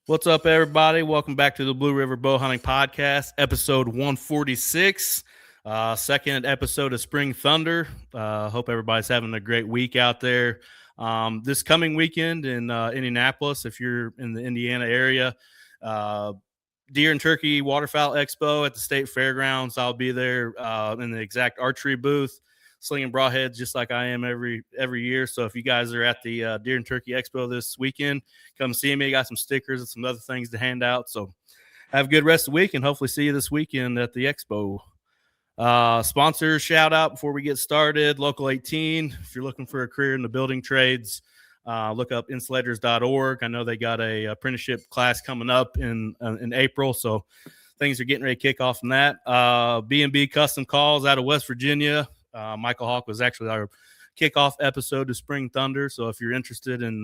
What's up, everybody? Welcome back to the Blue River Bow Hunting Podcast, episode 146, second episode of Spring Thunder. Hope everybody's having a great week out there. This coming weekend in Indianapolis, if you're in the Indiana area, Deer and Turkey Waterfowl Expo at the State Fairgrounds. I'll be there in the exact archery booth, slinging broadheads just like I am every year. So if you guys are at the Deer and Turkey Expo this weekend, come see me. I got some stickers and some other things to hand out. So have a good rest of the week and hopefully see you this weekend at the Expo. Sponsors shout out before we get started. Local 18, if you're looking for a career in the building trades, look up insulators.org. I know they got a apprenticeship class coming up in April, so things are getting ready to kick off from that. B&B Custom Calls out of West Virginia. Michael Hawk was actually our kickoff episode to Spring Thunder, so if you're interested in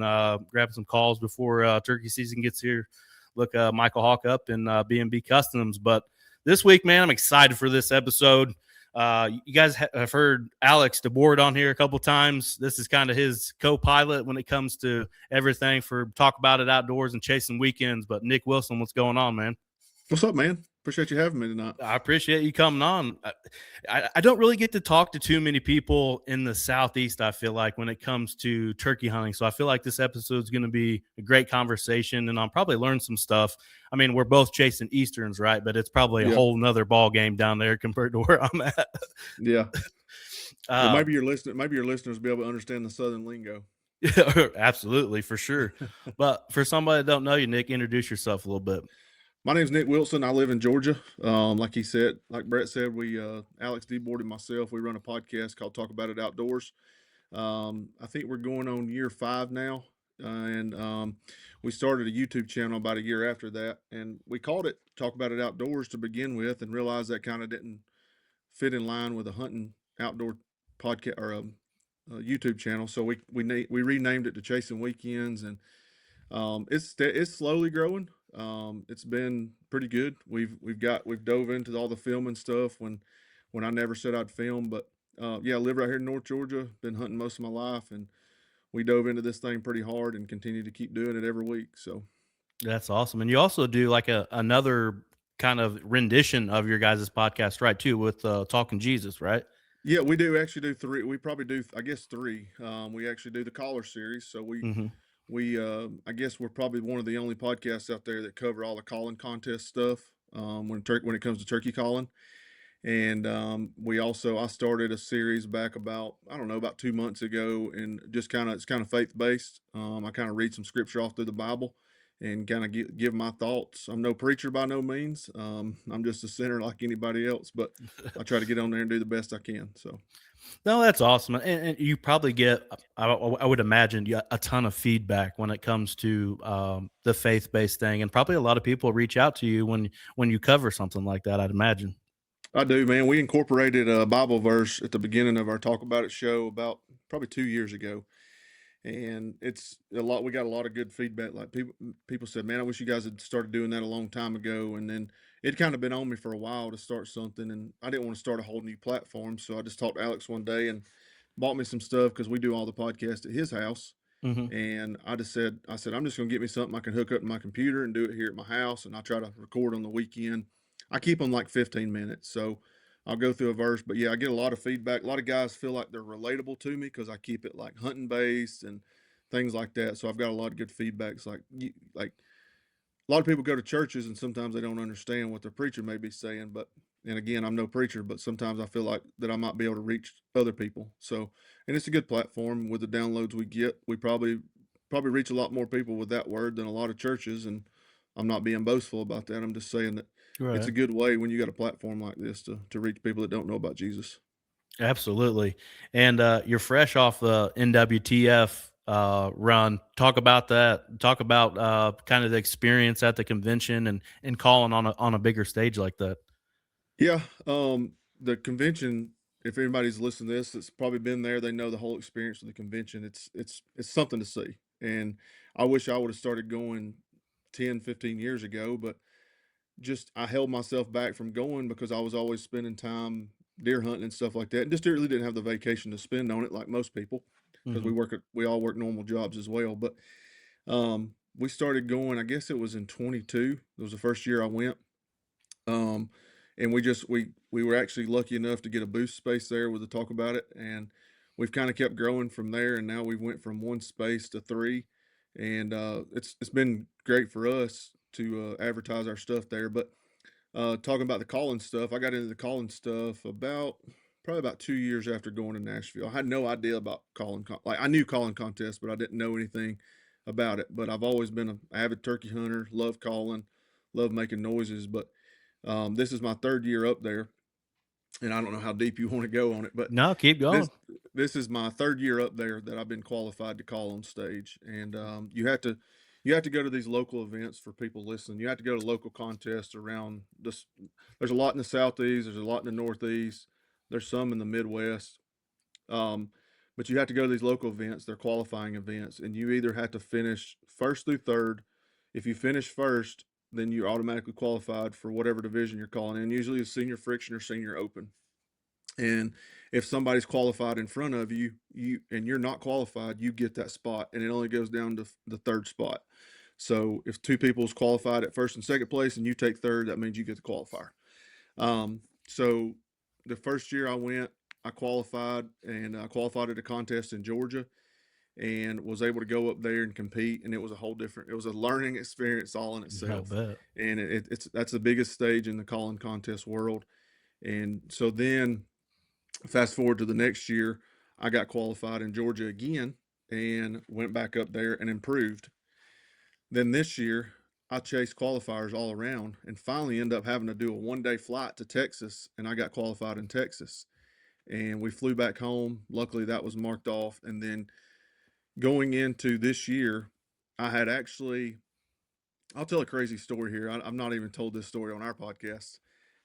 grabbing some calls before turkey season gets here, look Michael Hawk up in B&B Customs. But this week, man, I'm excited for this episode. You guys have heard Alex DeBoard on here a couple times. This is kind of his co-pilot when it comes to everything for Talk About It Outdoors and Chasing Weekends. But Nick Wilson, what's going on, man? What's up, man? Appreciate you having me tonight. I appreciate you coming on. I don't really get to talk to too many people in the Southeast, I feel like, when it comes to turkey hunting. So I feel like this episode is going to be a great conversation, and I'll probably learn some stuff. I mean, we're both chasing Easterns, right? But it's probably a whole nother ball game down there compared to where I'm at. Yeah. Well, maybe your listeners will be able to understand the Southern lingo. Absolutely, for sure. But for somebody that don't know you, Nick, introduce yourself a little bit. My name's Nick Wilson. I live in Georgia. Like he said, like Brett said, we Alex DeBoard and myself, we run a podcast called Talk About It Outdoors. I think we're going on year 5 now, and we started a YouTube channel about a year after that, and we called it Talk About It Outdoors to begin with, and realized that kind of didn't fit in line with a hunting outdoor podcast or a YouTube channel. So we renamed it to Chasing Weekends, and it's slowly growing. It's been pretty good. We've dove into all the filming stuff when I never said I'd film, but I live right here in North Georgia. Been hunting most of my life, and we dove into this thing pretty hard and continue to keep doing it every week. So that's awesome. And you also do like another kind of rendition of your guys' podcast, right? Too, with Talking Jesus, right? Yeah, we do actually do 3. We probably do, I guess, 3. We actually do the caller series. So I guess we're probably one of the only podcasts out there that cover all the calling contest stuff when it comes to turkey calling. And I started a series back about 2 months ago, and it's kind of faith based. I kind of read some scripture off through the Bible and kind of give my thoughts. I'm no preacher by no means. I'm just a sinner like anybody else, but I try to get on there and do the best I can. So. No, that's awesome, and you probably get, I would imagine, a ton of feedback when it comes to the faith-based thing, and probably a lot of people reach out to you when you cover something like that, I'd imagine. I do, man. We incorporated a Bible verse at the beginning of our Talk About It show about probably 2 years ago, and it's a lot. We got a lot of good feedback. Like people said, "Man, I wish you guys had started doing that a long time ago." And then it kind of been on me for a while to start something, and I didn't want to start a whole new platform, so I just talked to Alex one day and bought me some stuff because we do all the podcasts at his house. And I said, I'm just going to get me something I can hook up to my computer and do it here at my house, and I try to record on the weekend. I keep them like 15 minutes, so I'll go through a verse. But yeah, I get a lot of feedback. A lot of guys feel like they're relatable to me because I keep it like hunting based and things like that. So I've got a lot of good feedback. It's like a lot of people go to churches and sometimes they don't understand what the preacher may be saying. And again, I'm no preacher, but sometimes I feel like that I might be able to reach other people. So, and it's a good platform with the downloads we get. We probably reach a lot more people with that word than a lot of churches. And I'm not being boastful about that. I'm just saying that it's a good way when you got a platform like this to reach people that don't know about Jesus. Absolutely. And you're fresh off the NWTF run. Talk about that. Talk about kind of the experience at the convention and calling on a bigger stage like that. Yeah. The convention, if anybody's listened to this, it's probably been there. They know the whole experience of the convention. It's something to see. And I wish I would have started going 10, 15 years ago, but just I held myself back from going because I was always spending time deer hunting and stuff like that, and just really didn't have the vacation to spend on it like most people because we all work normal jobs as well. But we started going, I guess it was in 22. It was the first year I went. Um, and we were actually lucky enough to get a booth space there with the talk about it, and we've kind of kept growing from there. And now we went from one space to three, and it's been great for us to advertise our stuff there. But talking about the calling stuff, I got into the calling stuff probably about 2 years after going to Nashville. I had no idea about like I knew calling contests, but I didn't know anything about it. But I've always been an avid turkey hunter, love calling, love making noises. But this is my third year up there, and I don't know how deep you want to go on it, but No, keep going. this this is my third year up there that I've been qualified to call on stage. And you have to go to these local events for people listening. You have to go to local contests around this. There's a lot in the southeast. There's a lot in the northeast. There's some in the Midwest. Um, but you have to go to these local events. They're qualifying events, and you either have to finish first through third. If you finish first, then you're automatically qualified for whatever division you're calling in. Usually, it's senior friction or senior open. And if somebody's qualified in front of you, and you're not qualified, you get that spot, and it only goes down to the third spot. So if two people's qualified at first and second place, and you take third, that means you get the qualifier. So the first year I went, I qualified, and I qualified at a contest in Georgia, and was able to go up there and compete. And it was it was a learning experience all in I itself. bet. And that's the biggest stage in the calling contest world. And so then fast forward to the next year, I got qualified in Georgia again and went back up there and improved. Then this year, I chased qualifiers all around and finally ended up having to do a 1 day flight to Texas, and I got qualified in Texas. And we flew back home. Luckily, that was marked off. And then going into this year, I had actually, I'll tell a crazy story here. I've not even told this story on our podcast.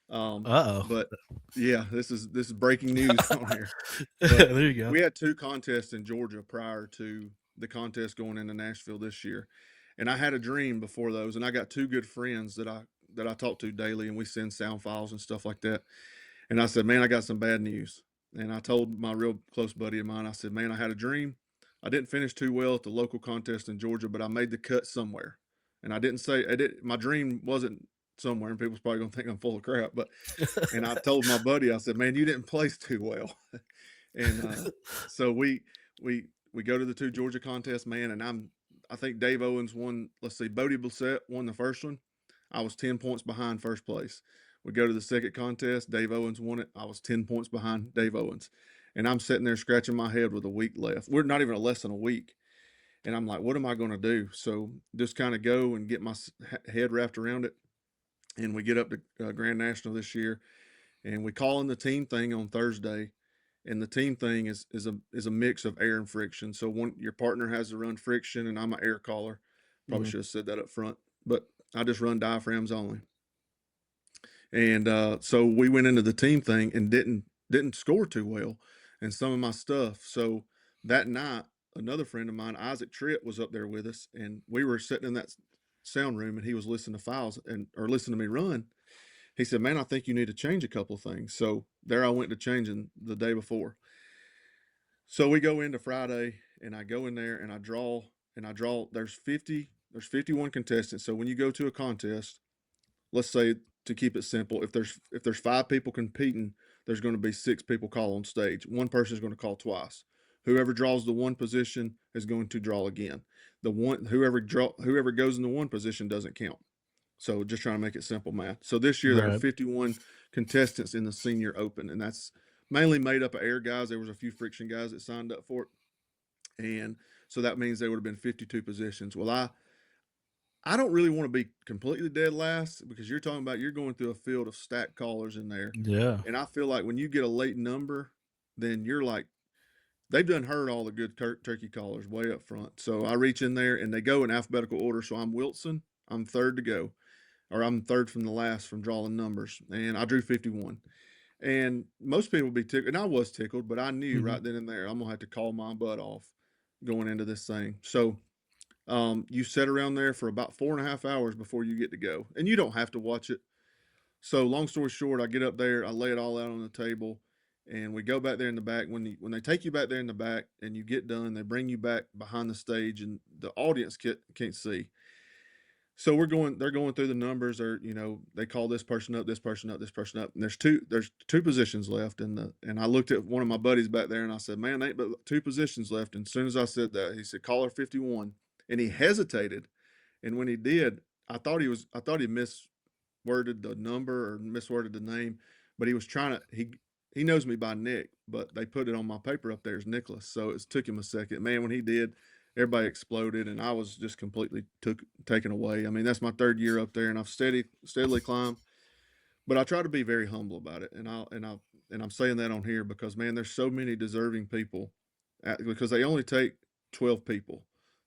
Uh But yeah, this is breaking news on here. oh. But There you go. we had two contests in Georgia prior to the contest going into Nashville this year. And I had a dream before those, and I got two good friends that I talk to daily, and we send sound files and stuff like that. And I said, "Man, I got some bad news." And I told my real close buddy of mine, I said, "Man, I had a dream. I didn't finish too well at the local contest in Georgia, but I made the cut somewhere." And I didn't say I did. My dream wasn't somewhere, and people's probably gonna think I'm full of crap. But and I told my buddy, I said, "Man, you didn't place too well." And so we go to the two Georgia contests, man. And I think Dave Owens won. Let's see, Bodie Blissett won the first one. I was 10 points behind first place. We go to the second contest. Dave Owens won it. I was 10 points behind Dave Owens, and I'm sitting there scratching my head with a week left. We're not even less than a week, and I'm like, "What am I going to do?" So just kind of go and get my head wrapped around it, and we get up to Grand National this year, and we call in the team thing on Thursday. And the team thing is a mix of air and friction. So your partner has to run friction, and I'm an air caller. Probably Mhm. should have said that up front, but I just run diaphragms only. And so we went into the team thing and didn't score too well in some of my stuff. So that night, another friend of mine, Isaac Tritt, was up there with us, and we were sitting in that sound room, and he was listening to files or listening to me run. He said, "Man, I think you need to change a couple of things." So there I went to changing the day before. So we go into Friday, and I go in there and I draw, there's 51 contestants. So when you go to a contest, let's say, to keep it simple, if there's 5 people competing, there's going to be 6 people call on stage. One person is going to call twice. Whoever draws the one position is going to draw again. Whoever goes in the one position doesn't count. So just trying to make it simple math. So this year there are Right. 51 contestants in the senior open, and that's mainly made up of air guys. There was a few friction guys that signed up for it, and so that means there would have been 52 positions. Well, I don't really want to be completely dead last, because you're talking about, you're going through a field of stacked callers in there, Yeah. and I feel like when you get a late number, then you're like, they've done heard all the good turkey callers way up front. So I reach in there, and they go in alphabetical order. So I'm Wilson. I'm third to go, or I'm third from the last from drawing numbers, and I drew 51. And most people would be tickled, and I was tickled, but I knew Mhm. right then and there I'm gonna have to call my butt off going into this thing. So you sit around there for about 4.5 hours before you get to go, and you don't have to watch it. So long story short, I get up there, I lay it all out on the table, and we go back there in the back. When they take you back there in the back and you get done, they bring you back behind the stage, and the audience can't see. So they're going through the numbers, or they call this person up, this person up, this person up, and there's two positions left and I looked at one of my buddies back there and I said, man, ain't but two positions left. And as soon as I said that, he said, caller 51, and he hesitated, and when he did, I thought he misworded the number or misworded the name, but he was trying to he knows me by Nick, but they put it on my paper up there as Nicholas, so it took him a second. Man, when he did, everybody exploded, and I was just completely taken away. I mean, that's my third year up there, and I've steadily climbed, but I try to be very humble about it, and I'm saying that on here because man, there's so many deserving people, because they only take 12 people.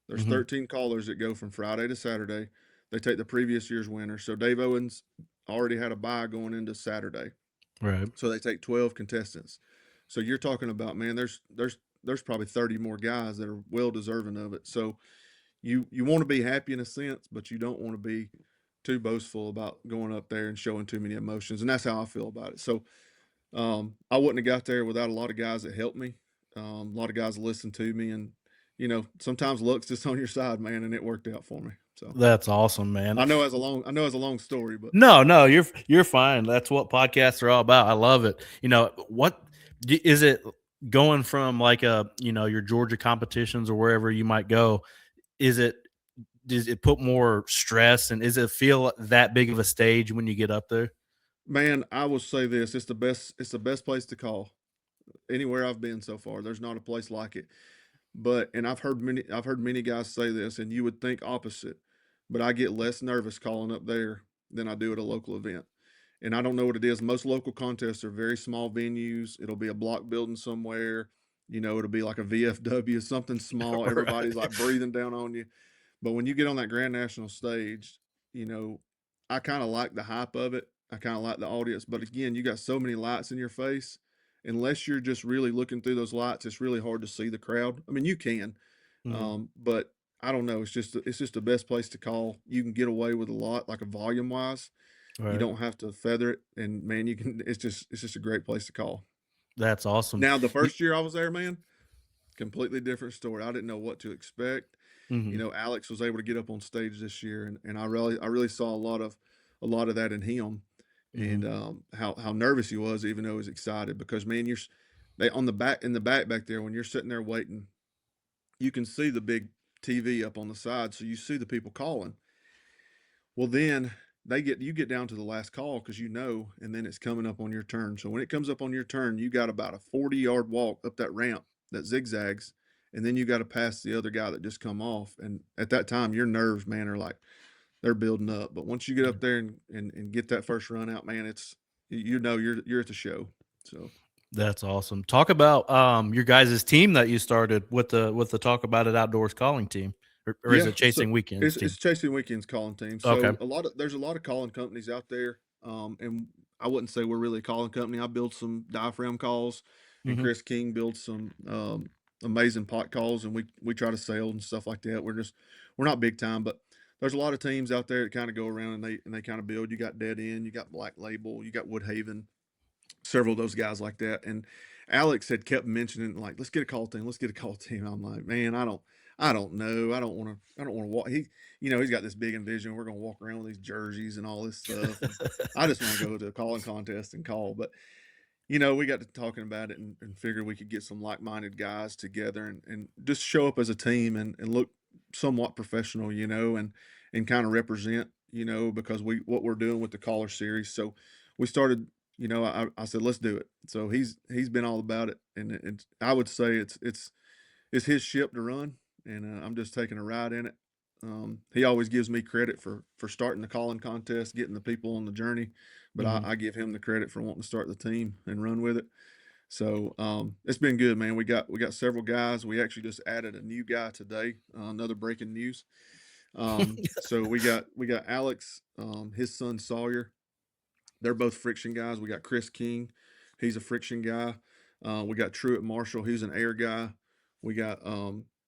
There's Mm-hmm. 13 callers that go from Friday to Saturday. They take the previous year's winner. So Dave Owens already had a bye going into Saturday. Right. So they take 12 contestants. So you're talking about, man, there's probably 30 more guys that are well deserving of it. So you want to be happy in a sense, but you don't want to be too boastful about going up there and showing too many emotions. And that's how I feel about it. So I wouldn't have got there without a lot of guys that helped me. A lot of guys listened to me, and sometimes luck's just on your side, man, and it worked out for me. So That's awesome, man. I know it's a long story, but No, you're fine. That's what podcasts are all about. I love it. What is it going from like your Georgia competitions or wherever you might go? Is it Does it put more stress, and is it feel that big of a stage when you get up there? man, I will say this: it's the best place to call anywhere I've been so far. There's not a place like it. But and I've heard many guys say this, and you would think opposite, but I get less nervous calling up there than I do at a local event. And I don't know what it is. Most local contests are very small venues. It'll be a block building somewhere. It'll be like a VFW, something small. Right. Everybody's like breathing down on you. But when you get on that Grand National stage, you know, I kind of like the hype of it. I kind of like the audience. But again, you got so many lights in your face. Unless you're just really looking through those lights, it's really hard to see the crowd. I mean, you can, Mhm. but I don't know. It's just the best place to call. You can get away with a lot, like a volume wise. You Right. don't have to feather it, and man, you can. It's just a great place to call. That's awesome. Now, the You first year I was there, man, completely different story. I didn't know what to expect. Mhm. Alex was able to get up on stage this year, and I really saw a lot of that in him, and Mhm. how nervous he was, even though he was excited. Because man, they on the back in the back there when you're sitting there waiting, you can see the big TV up on the side, so you see the people calling. Well, then you get down to the last call because and then it's coming up on your turn. So when it comes up on your turn, you got about a 40-yard walk up that ramp that zigzags, and then you got to pass the other guy that just come off. And at that time, your nerves, man, are like they're building up. But once you get up there and get that first run out, man, it's you're at the show. So That's awesome. Talk about your guys' team that you started with the Talk About It Outdoors calling team, or is yeah, it so Chasing Weekends it's team? Chasing Weekends calling team. Okay. So there's a lot of calling companies out there, and I wouldn't say we're really a calling company. I build some diaphragm calls, and Mhm. Chris King builds some amazing pot calls, and we try to sell and stuff like that. We're not big time, but there's a lot of teams out there that kind of go around and they kind of build. You got Dead End, you got Black Label, you got Woodhaven, several of those guys like that. And Alex had kept mentioning like, let's get a call team, let's get a call team. I'm like, man, I don't know, I don't want to walk. He's got this big envision. We're gonna walk around with these jerseys and all this stuff, and I just want to go to a calling contest and call. But we got to talking about it and figured we could get some like-minded guys together and just show up as a team and look somewhat professional, and kind of represent, because what we're doing with the caller series. So we started, I said, let's do it. So he's been all about it. And I would say it's his ship to run, and I'm just taking a ride in it. He always gives me credit for starting the calling contest, getting the people on the journey, but Mhm. I give him the credit for wanting to start the team and run with it. So it's been good, man. We got several guys. We actually just added a new guy today. Another breaking news. So we got Alex, his son Sawyer. They're both friction guys. We got Chris King, he's a friction guy. We got Truett Marshall, he's an air guy. We got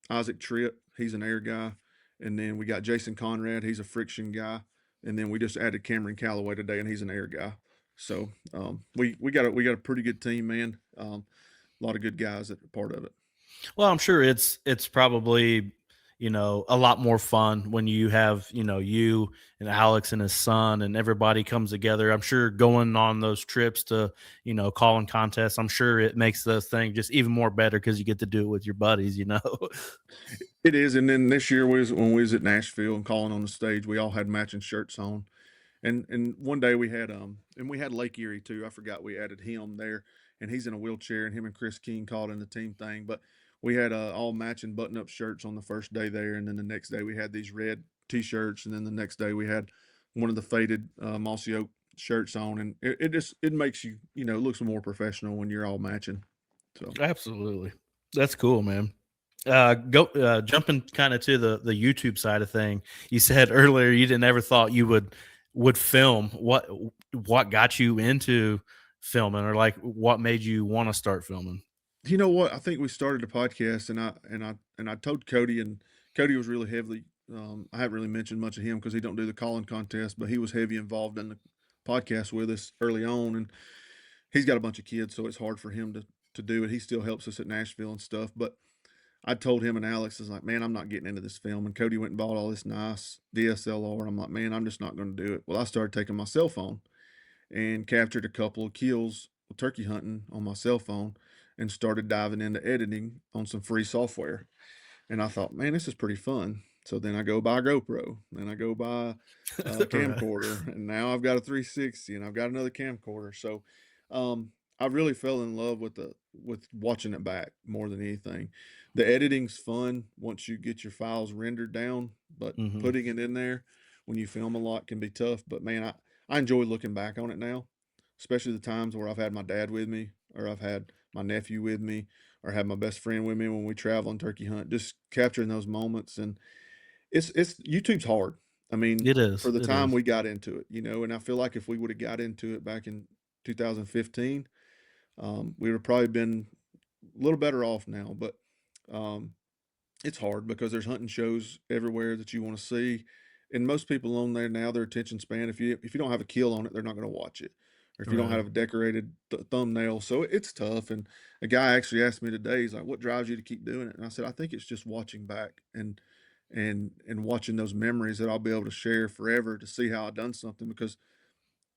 Isaac Tripp, he's an air guy, and then we got Jason Conrad, he's a friction guy, and then we just added Cameron Calloway today, and he's an air guy. So we got a pretty good team, man. A lot of good guys that are part of it. Well, I'm sure it's probably a lot more fun when you have, you and Alex and his son and everybody comes together. I'm sure going on those trips to, calling contests, I'm sure it makes the thing just even more better because you get to do it with your buddies. It is. And then this year when we was at Nashville and calling on the stage, we all had matching shirts on. And one day we had and we had Lake Erie too. I forgot we added him there, and he's in a wheelchair, and him and Chris King called in the team thing. But we had all matching button up shirts on the first day there, and then the next day we had these red T-shirts, and then the next day we had one of the faded Mossy Oak shirts on, and it just it makes you it looks more professional when you're all matching. So Absolutely. That's cool, man. Go jumping kind of to the YouTube side of thing. You said earlier you didn't ever thought you would film. What got you into filming, or like what made you want to start filming? you know what? I think we started a podcast, and I told Cody, and Cody was really heavily. I haven't really mentioned much of him because he don't do the calling contest, but he was heavy involved in the podcast with us early on, and he's got a bunch of kids, so it's hard for him to do it. He still helps us at Nashville and stuff, but I told him and Alex is like, man, I'm not getting into this film. And Cody went and bought all this nice DSLR, and I'm like, man, I'm just not going to do it. Well, I started taking my cell phone and captured a couple of kills turkey hunting on my cell phone and started diving into editing on some free software. And I thought, man, this is pretty fun. So then I go buy a GoPro, then I go buy a Right. camcorder, and now I've got a 360 and I've got another camcorder. So I really fell in love with watching it back more than anything. The editing's fun once you get your files rendered down, but Hmm. putting it in there when you film a lot can be tough. But man, I enjoy looking back on it now, especially the times where I've had my dad with me, or I've had my nephew with me, or have my best friend with me when we travel and turkey hunt. Just capturing those moments, and it's YouTube's hard. I mean, It is. for the It time is. we got into it, and I feel like if we would have got into it back in 2015, we would have probably been a little better off now. But um, it's hard because there's hunting shows everywhere that you want to see, and most people on there now, their attention span, if you don't have a kill on it, they're not going to watch it, or if you don't Right. have a decorated thumbnail, so it's tough. And a guy actually asked me today, he's like, what drives you to keep doing it? And I said, I think it's just watching back and watching those memories that I'll be able to share forever, to see how I done something, because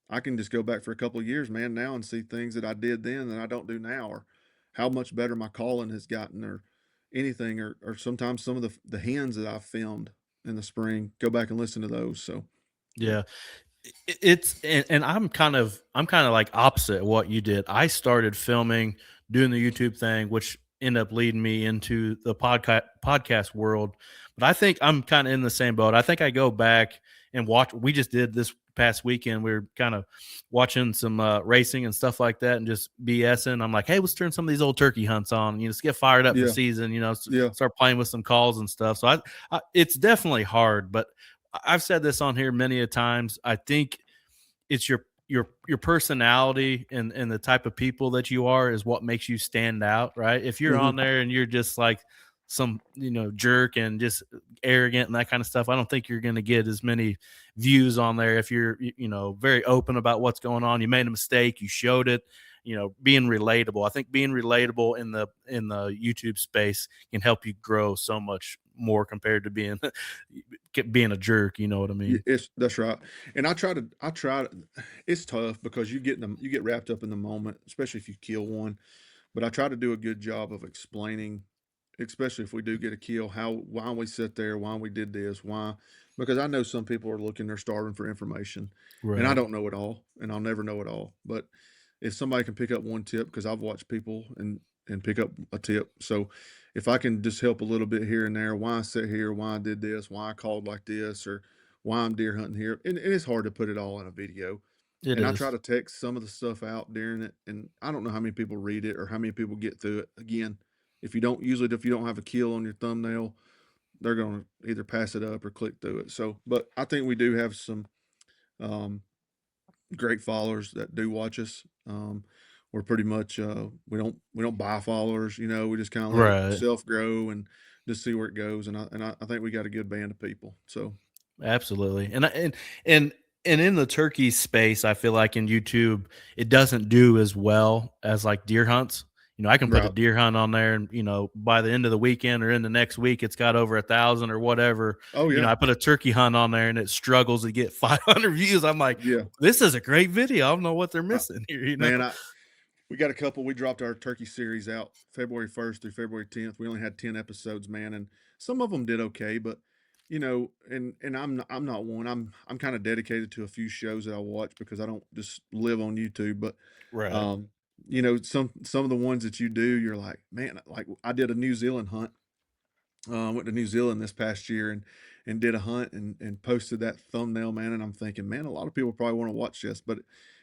I can just go back for a couple of years, man, now, and see things that I did then that I don't do now, or how much better my calling has gotten, or anything, or sometimes some of the hens that I've filmed in the spring, go back and listen to those. So, yeah. Yeah. It's and I'm kind of like opposite what you did. I started filming, doing the YouTube thing, which ended up leading me into the podcast world. But I think I'm kind of in the same boat. I think I go back and watch. We just did this past weekend. We were kind of watching some racing and stuff like that, and just BSing. I'm like, hey, let's turn some of these old turkey hunts on. Just get fired up for Yeah. season. Yeah. Start playing with some calls and stuff. So it's definitely hard, but I've said this on here many a times. I think it's your personality and the type of people that you are is what makes you stand out, right? If you're Hmm. on there and you're just like some jerk and just arrogant and that kind of stuff, I don't think you're going to get as many views on there. If you're very open about what's going on, you made a mistake, you showed it, being relatable. I think being relatable in the YouTube space can help you grow so much more compared to being being a jerk. You know what I mean? It's that's right. And I try to. It's tough because you get wrapped up in the moment, especially if you kill one. But I try to do a good job of explaining, especially if we do get a kill, why we sit there, why we did this, why. Because I know some people are looking, they're starving for information, and I Right. don't know it all, and I'll never know it all. But if somebody can pick up one tip, because I've watched people and pick up a tip, so if I can just help a little bit here and there, why I sit here, why I did this, why I called like this, or why I'm deer hunting here, and it's hard to put it all in a video. It And I try is. to text some of the stuff out during it, and I don't know how many people read it or how many people get through it. Again, if you don't have a kill on your thumbnail, they're going to either pass it up or click through it. So, but I think we do have some um, great followers that do watch us. We're pretty much we don't buy followers. We just kind of let it Right. self grow and just see where it goes. And I think we got a good band of people. So Absolutely. And in the turkey space, I feel like in YouTube, it doesn't do as well as like deer hunts. I can put a Right. deer hunt on there, and by the end of the weekend or in the next week, it's got over 1,000 or whatever. Oh yeah. I put a turkey hunt on there, and it struggles to get 500 views. I'm like, Yeah. this is a great video. I don't know what they're Uh, missing here. man, we got a couple. We dropped our turkey series out February 1st through February 10th. We only had 10 episodes, man, and some of them did okay, but and I'm not one. I'm kind of dedicated to a few shows that I watch because I don't just live on YouTube, but Right. um, some of the ones that you do, you're like, man, like I did a New Zealand hunt. Went to New Zealand this past year and did a hunt and posted that thumbnail, man. And I'm thinking, man, a lot of people probably want to watch this, but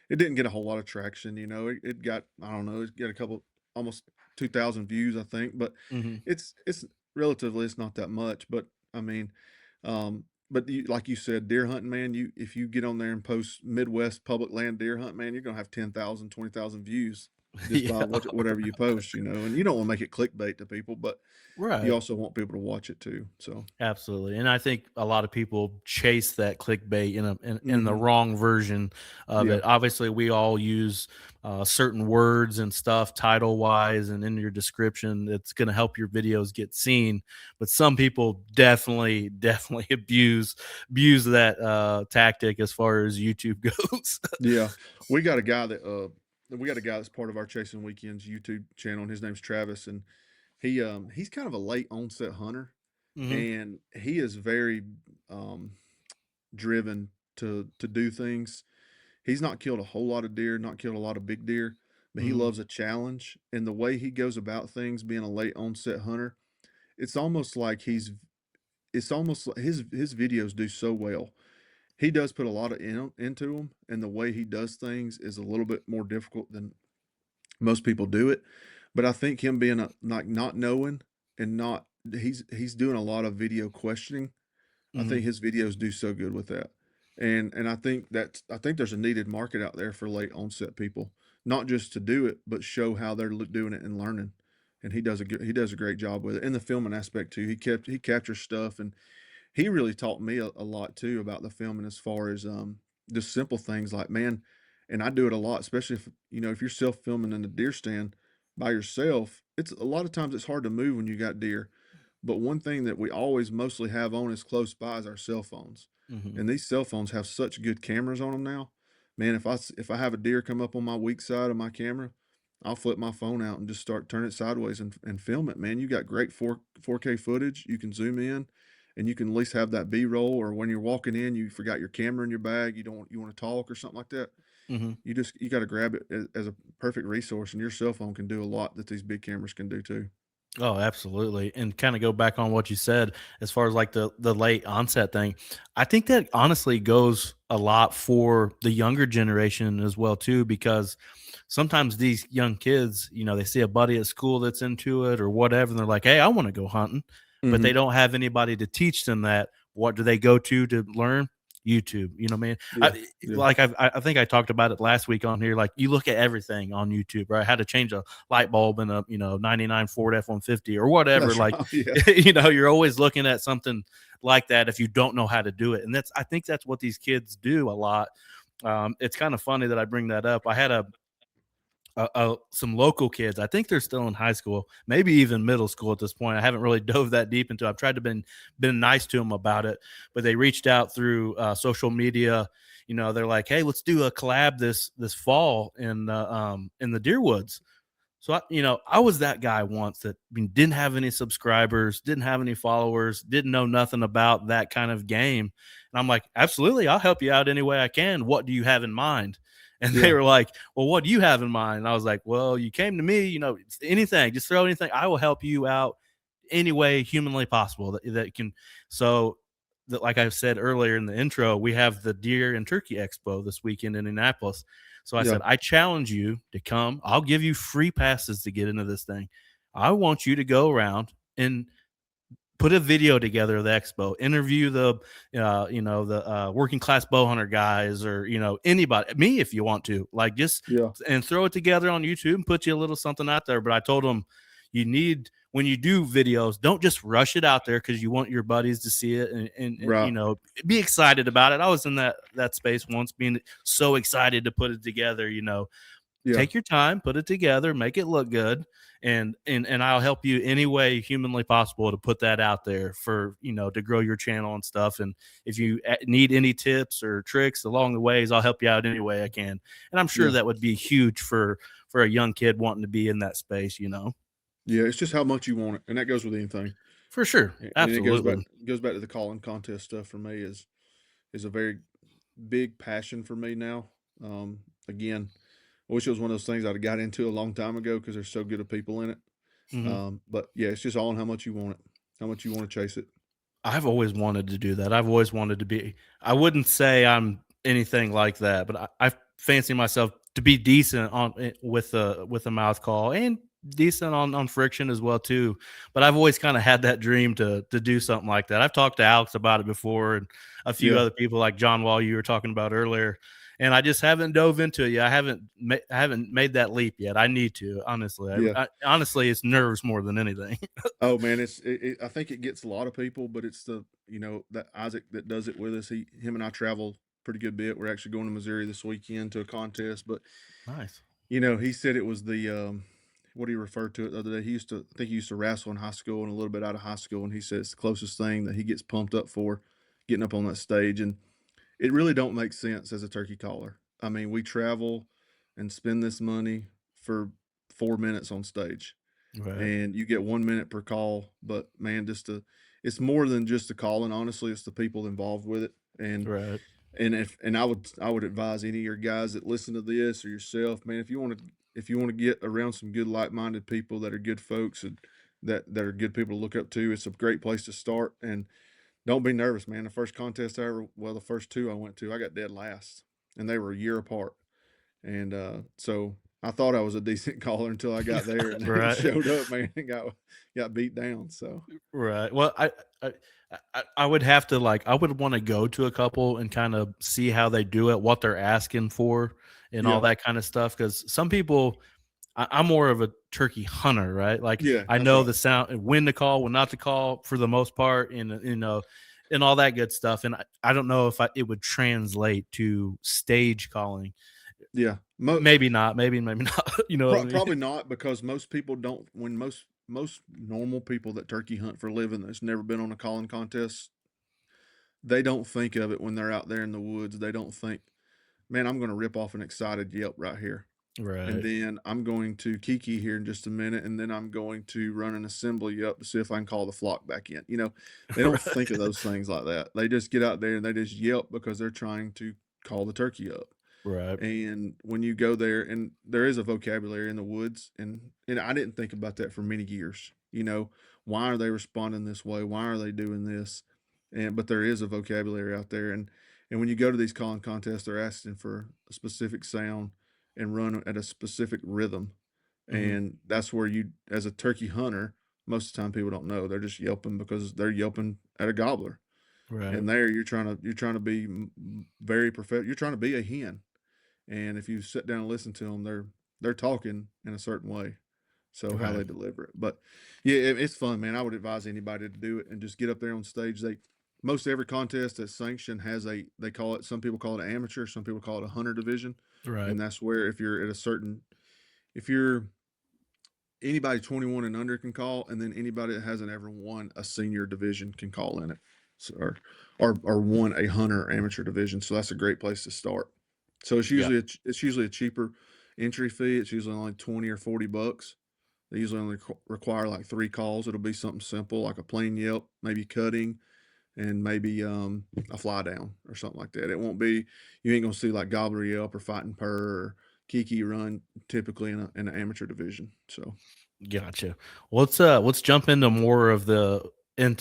it didn't get a whole lot of traction. It got, I don't know, it got a couple, almost 2,000 views, I think. But Hmm. it's relatively, it's not that much. But I mean, but like you said, deer hunting, man. If you get on there and post Midwest public land deer hunt, man, you're gonna have 10,000, 20,000 views just Yeah. by whatever you post, and you don't want to make it clickbait to people, but you Right. also want people to watch it too. So, Absolutely. And I think a lot of people chase that clickbait in the hmm wrong version of yeah, it. Obviously, we all use certain words and stuff, title wise, and in your description. It's going to help your videos get seen. But some people definitely abuse that tactic as far as YouTube goes. yeah. We got a guy that's part of our Chasing Weekends YouTube channel, and his name's Travis, and he's kind of a late onset hunter, Hmm. and he is very um driven to do things. He's not killed a whole lot of deer, not killed a lot of big deer, but he Hmm. loves a challenge, and the way he goes about things, being a late onset hunter, it's almost like it's almost like his videos do so well. He does put a lot of into them, and the way he does things is a little bit more difficult than most people do it. But I think him being like not knowing and not he's doing a lot of video questioning. I Hmm. think his videos do so good with that, and I think there's a needed market out there for late onset people, not just to do it, but show how they're doing it and learning. And he does a great job with it in the filming aspect too. He captures stuff, and he really taught me a lot too about the filming as far as just simple things like, man, and I do it a lot, especially if you're self filming in the deer stand by yourself. It's a lot of times it's hard to move when you got deer, but one thing that we always mostly have on is close by is our cell phones, Hmm. and these cell phones have such good cameras on them now. Man, if I have a deer come up on my weak side of my camera, I'll flip my phone out and just start turn it sideways and film it. Man, you got great 4K footage. You can zoom in, and you can at least have that B roll. Or when you're walking in, you forgot your camera in your bag. You want to talk or something like that. Hmm. You got to grab it as a perfect resource, and your cell phone can do a lot that these big cameras can do too. Oh, absolutely. And kind of go back on what you said as far as like the late onset thing. I think that honestly goes a lot for the younger generation as well too, because sometimes these young kids, they see a buddy at school that's into it or whatever, and they're like, "Hey, I want to go hunting," but Mm-hmm. they don't have anybody to teach them that. What do they go to learn? YouTube. You know what I mean? Yeah, yeah, I think I talked about it last week on here. Like you look at everything on YouTube, right? How to change a light bulb in a 99 Ford F-150 or whatever. that's Like right. Yeah, you're always looking at something like that if you don't know how to do it, and I think that's what these kids do a lot. It's kind of funny that I bring that up. I had some local kids. I think they're still in high school, maybe even middle school at this point. I haven't really dove that deep into it. I've tried to been nice to them about it, but they reached out through social media. They're like, "Hey, let's do a collab this fall in the deer woods." So I was that guy once that didn't have any subscribers, didn't have any followers, didn't know nothing about that kind of game. And I'm like, absolutely, I'll help you out any way I can. What do you have in mind? And they yeah, were like, well, what do you have in mind? And I was like, well, you came to me, anything, just throw anything. I will help you out any way humanly possible that can. So that, like I said earlier in the intro, we have the Deer and Turkey Expo this weekend in Indianapolis. So I yeah, said, I challenge you to come. I'll give you free passes to get into this thing. I want you to go around and put a video together of the expo, interview the working class bow hunter guys, or anybody, me if you want to, like, just yeah. and throw it together on YouTube and put you a little something out there. But I told them, you need, when you do videos, don't just rush it out there because you want your buddies to see it, and Right. be excited about it. I was in that space once, being so excited to put it together, Yeah. take your time, put it together, make it look good, and I'll help you any way humanly possible to put that out there for, to grow your channel and stuff. And if you need any tips or tricks along the ways, I'll help you out any way I can. And I'm sure Yeah. that would be huge for a young kid wanting to be in that space. Yeah. It's just how much you want it, and that goes with anything. For sure. And it Absolutely. goes back to the calling contest stuff for me is a very big passion for me now. Again, I wish it was one of those things I'd have got into a long time ago because there's so good of people in it. Hmm. But yeah, it's just all on how much you want it, how much you want to chase it. I've always wanted to do that. I've always wanted to be. I wouldn't say I'm anything like that, but I fancy myself to be decent on with a mouth call and decent on friction as well too. But I've always kind of had that dream to do something like that. I've talked to Alex about it before, and a few Yeah, other people like John Wall you were talking about earlier. And I just haven't dove into it yet. I haven't made that leap yet. I need to, honestly. yeah. Honestly, it's nerves more than anything. Oh man, I think it gets a lot of people, but it's that Isaac that does it with us. Him and I travel pretty good bit. We're actually going to Missouri this weekend to a contest, but Nice. he said it was the what he referred to it the other day. I think he used to wrestle in high school and a little bit out of high school, and he said it's the closest thing that he gets pumped up for getting up on that stage. And it really don't make sense as a turkey caller. I mean, we travel and spend this money for 4 minutes on stage, Right. and you get 1 minute per call. But man, it's more than just the calling. Honestly, it's the people involved with it, and Right. I would advise any of your guys that listen to this or yourself, man, if you want to get around some good like-minded people that are good folks and that are good people to look up to, it's a great place to start. And don't be nervous, man. The first two I went to, I got dead last, and they were a year apart. And so I thought I was a decent caller until I got there and Right. showed up, man, and got beat down. So Right. Well, I I would have to I would want to go to a couple and kind of see how they do it, what they're asking for, and all yeah, that kind of stuff. Because some people, I'm more of a turkey hunter, right? Like yeah, I that's know right. the sound, when to call, when not to call, for the most part, and and all that good stuff. And I don't know if it would translate to stage calling. Yeah, Maybe not. Maybe not. You know what I mean? Probably not because most people don't. When most normal people that turkey hunt for a living that's never been on a calling contest, they don't think of it when they're out there in the woods. They don't think, man, I'm going to rip off an excited yelp right here, and Right. then I'm going to kiki here in just a minute, and then I'm going to run an assembly yelp to see if I can call the flock back in. They don't think of Right. those things like that. They just get out there and they just yelp because they're trying to call the turkey up. Right. And when you go there, and there is a vocabulary in the woods, and I didn't think about that for many years. Why are they responding this way? Why are they doing this? And but there is a vocabulary out there, and when you go to these calling contests, they're asking for a specific sound and run at a specific rhythm, Hmm. and that's where you, as a turkey hunter, most of the time people don't know. They're just yelping because they're yelping at a gobbler, Right. and there you're trying to be very perfect. You're trying to be a hen, and if you sit down and listen to them, they're talking in a certain way, so how Right. they deliver it. But yeah, it's fun, man. I would advise anybody to do it and just get up there on stage. Most every contest that's sanctioned has they call it, some people call it amateur, some people call it a hunter division, Right. and that's where if you're anybody 21 and under can call, and then anybody that hasn't ever won a senior division can call in it, so, or won a hunter amateur division. So that's a great place to start. So Yeah. it's usually a cheaper entry fee. It's usually only 20 or $40. They usually only require like 3 calls. It'll be something simple like a plain yelp, maybe cutting, and maybe a fly down or something like that. It won't be, you ain't gonna see like gobbler yelp or fighting purr or kiki run typically in an amateur division. So Gotcha. Let's jump into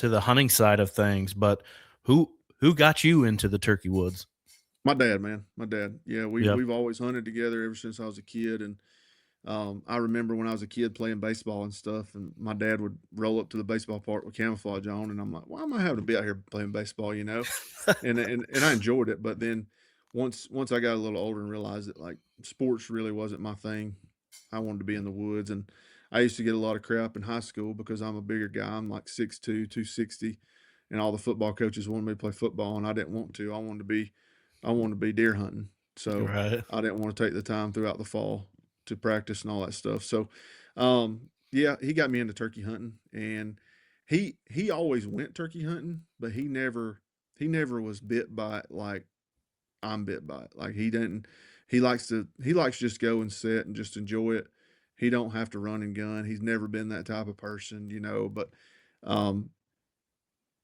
the hunting side of things. But who got you into the turkey woods? my dad, man, my dad, yeah, Yep. we've always hunted together ever since I was a kid. And I remember when I was a kid playing baseball and stuff, and my dad would roll up to the baseball park with camouflage on, and I'm like, why am I having to be out here playing baseball? And I enjoyed it. But then once I got a little older and realized that like sports really wasn't my thing, I wanted to be in the woods. And I used to get a lot of crap in high school because I'm a bigger guy. I'm like 6'2", 260, and all the football coaches wanted me to play football, and I didn't want to. I wanted to be deer hunting. So Right. I didn't want to take the time throughout the fall. to practice and all that stuff. So, yeah, he got me into turkey hunting, and he always went turkey hunting, but he never was bit by it like I'm bit by it. Like he didn't. He likes to just go and sit and just enjoy it. He don't have to run and gun. He's never been that type of person, um,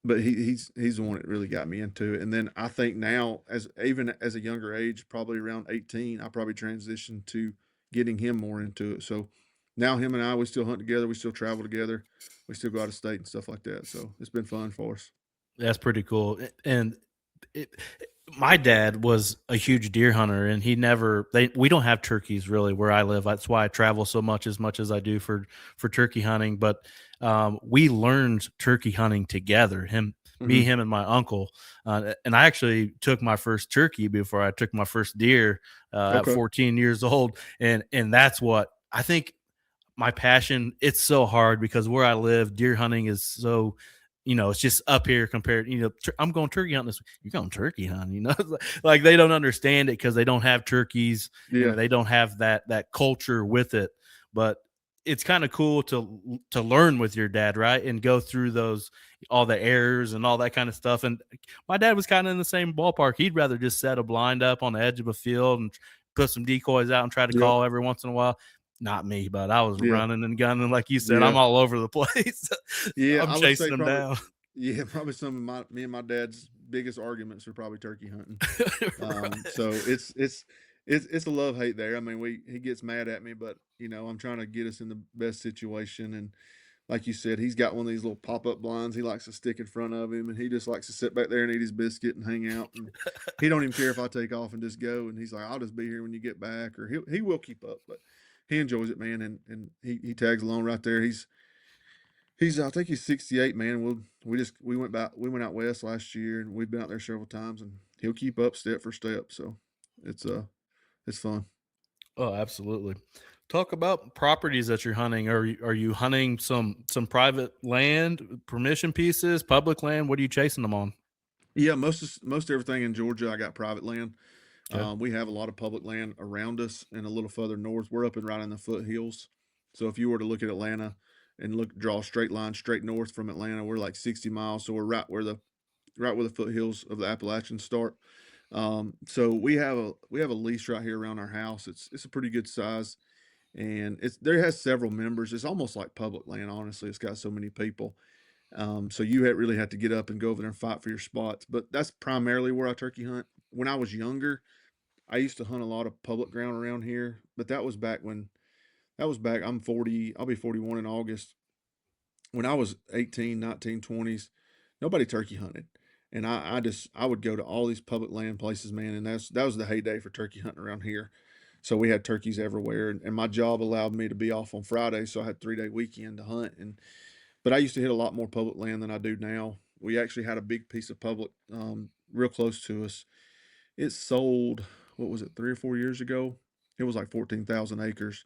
but he's the one that really got me into it. And then I think now, as even as a younger age, probably around 18, I probably transitioned to getting him more into it. So now him and I, we still hunt together, we still travel together, we still go out of state and stuff like that. So it's been fun for us. That's pretty cool. And it, my dad was a huge deer hunter, and we don't have turkeys really where I live. That's why I travel so much as I do for turkey hunting. But we learned turkey hunting together. Hmm. Him, and my uncle. And I actually took my first turkey before I took my first deer at Okay. 14 years old, and that's what I think my passion. It's so hard because where I live, deer hunting is so, it's just up here compared, I'm going turkey hunting this week. You're going turkey hunting, like they don't understand it because they don't have turkeys, Yeah. and they don't have that culture with it. But it's kind of cool to learn with your dad, right? And go through those, all the errors and all that kind of stuff. And my dad was kind of in the same ballpark. He'd rather just set a blind up on the edge of a field and put some decoys out and try to Yep. call every once in a while. Not me, but I was Yeah. running and gunning, like you said. Yeah. I'm all over the place. Yeah. I'm I would chasing say them probably. down. Yeah, probably some of me and my dad's biggest arguments are probably turkey hunting. Right. So it's a love hate there. I mean, he gets mad at me, but I'm trying to get us in the best situation. And like you said, he's got one of these little pop up blinds. He likes to stick in front of him, and he just likes to sit back there and eat his biscuit and hang out. And he don't even care if I take off and just go. And he's like, "I'll just be here when you get back," or he will keep up, but he enjoys it, man. And he tags along right there. He's I think he's 68, man. We went out west last year, and we've been out there several times, and he'll keep up step for step. So it's it's fun. Oh, absolutely. Talk about properties that you're hunting. Are you hunting some private land, permission pieces, public land? What are you chasing them on? Yeah, most everything in Georgia, I got private land. Okay. We have a lot of public land around us, and a little further north, we're up and right in the foothills. So if you were to look at Atlanta and draw a straight line straight north from Atlanta, we're like 60 miles. So we're right where the foothills of the Appalachians start. So we have a lease right here around our house. It's a pretty good size, and there has several members. It's almost like public land. Honestly, it's got so many people. So you really have to get up and go over there and fight for your spots. But that's primarily where I turkey hunt. When I was younger, I used to hunt a lot of public ground around here, but that was back. I'm 40. I'll be 41 in August. When I was 18, 19, 20s, nobody turkey hunted. And I would go to all these public land places, man, and that was the heyday for turkey hunting around here. So we had turkeys everywhere, and my job allowed me to be off on Friday, so I had 3-day weekend to hunt. And but I used to hit a lot more public land than I do now. We actually had a big piece of public real close to us. It sold, what was it, 3 or 4 years ago? It was like 14,000 acres.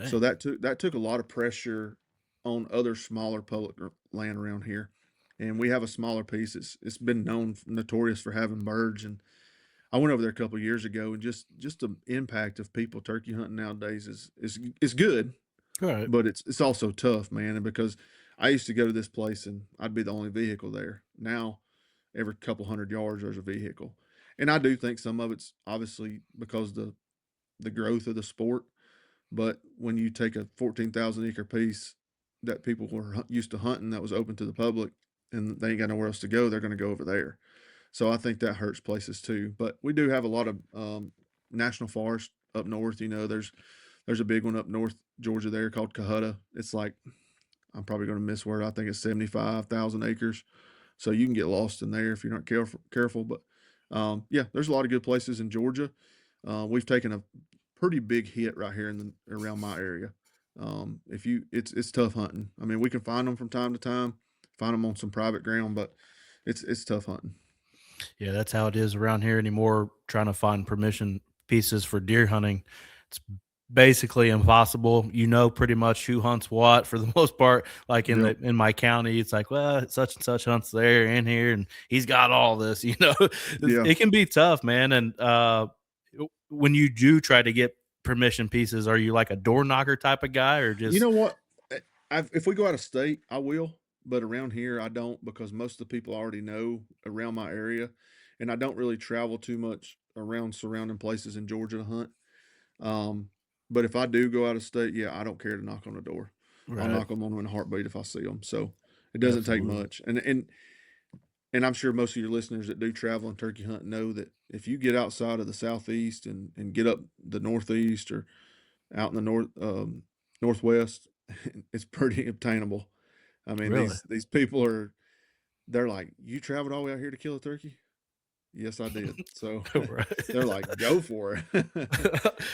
So Dang. that took a lot of pressure on other smaller public land around here. And we have a smaller piece. It's been notorious for having birds. And I went over there a couple of years ago, and just the impact of people turkey hunting nowadays is good, All right. but it's also tough, man. And because I used to go to this place and I'd be the only vehicle there. Now every couple hundred yards there's a vehicle. And I do think some of it's obviously because the growth of the sport, but when you take a 14,000 acre piece that people were used to hunting that was open to the public and they ain't got nowhere else to go, they're going to go over there. So I think that hurts places too. But we do have a lot of national forest up north. There's a big one up north Georgia there called Cohutta. It's like, I'm probably going to miss word. I think it's 75,000 acres. So you can get lost in there if you're not careful. But yeah, there's a lot of good places in Georgia. We've taken a pretty big hit right here around my area. If you, it's tough hunting. I mean, we can find them from time to time, find them on some private ground, but it's tough hunting. Yeah, that's how it is around here anymore. Trying to find permission pieces for deer hunting, it's basically impossible. You know pretty much who hunts what for the most part. Like Yep. in my county, it's like, well, such and such hunts there in here, and he's got all this. Yeah. It can be tough, man. And when you do try to get permission pieces? Are you like a door knocker type of guy, or You just know what? If we go out of state, I will, but around here, I don't because most of the people already know around my area, and I don't really travel too much around surrounding places in Georgia to hunt. Um, but if I do go out of state, yeah, I don't care to knock on the door. I'll right? knock them on in a heartbeat if I see them. So it doesn't take Absolutely. much. And I'm sure most of your listeners that do travel and turkey hunt know that if you get outside of the southeast and get up the northeast or out in the northwest, it's pretty obtainable. I mean, Really? these people they're like, you traveled all the way out here to kill a turkey? Yes, I did. So Right. they're like, go for it.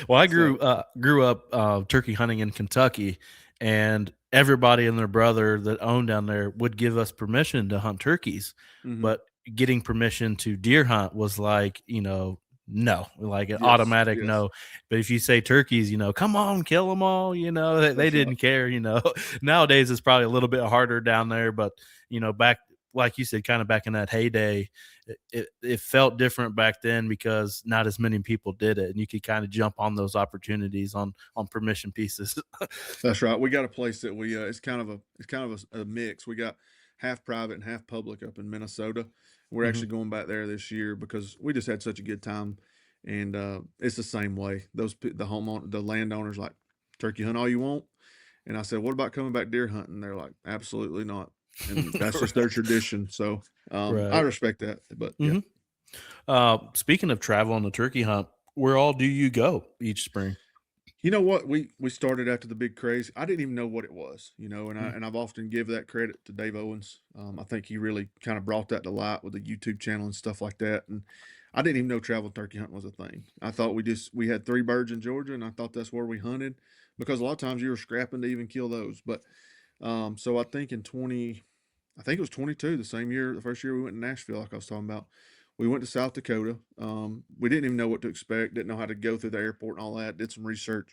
Well, I So grew up turkey hunting in Kentucky, and everybody and their brother that owned down there would give us permission to hunt turkeys, mhm. but getting permission to deer hunt was like, no, like an Yes, automatic yes, no. But if you say turkeys, come on, kill them all, they that's right. didn't care. Nowadays it's probably a little bit harder down there, but back, like you said, kind of back in that heyday, it felt different back then because not as many people did it, and you could kind of jump on those opportunities on permission pieces. That's right. We got a place that we it's kind of a mix. We got half private and half public up in Minnesota. We're Hmm. actually going back there this year because we just had such a good time, and it's the same way. The landowners like turkey hunt all you want, and I said, what about coming back deer hunting? They're like, absolutely not, and that's just their tradition. So I Right. respect that, but yeah. Hmm. Speaking of travel on the turkey hunt, where all do you go each spring? You know what? We started after the big craze. I didn't even know what it was, Mm. and I've often give that credit to Dave Owens. I think he really kind of brought that to light with the YouTube channel and stuff like that. And I didn't even know travel turkey hunting was a thing. I thought we had three birds in Georgia, and I thought that's where we hunted because a lot of times you were scrapping to even kill those. But so I think I think it was 22, the same year, the first year we went to Nashville, like I was talking about. We went to South Dakota. We didn't even know what to expect, didn't know how to go through the airport and all that. Did some research,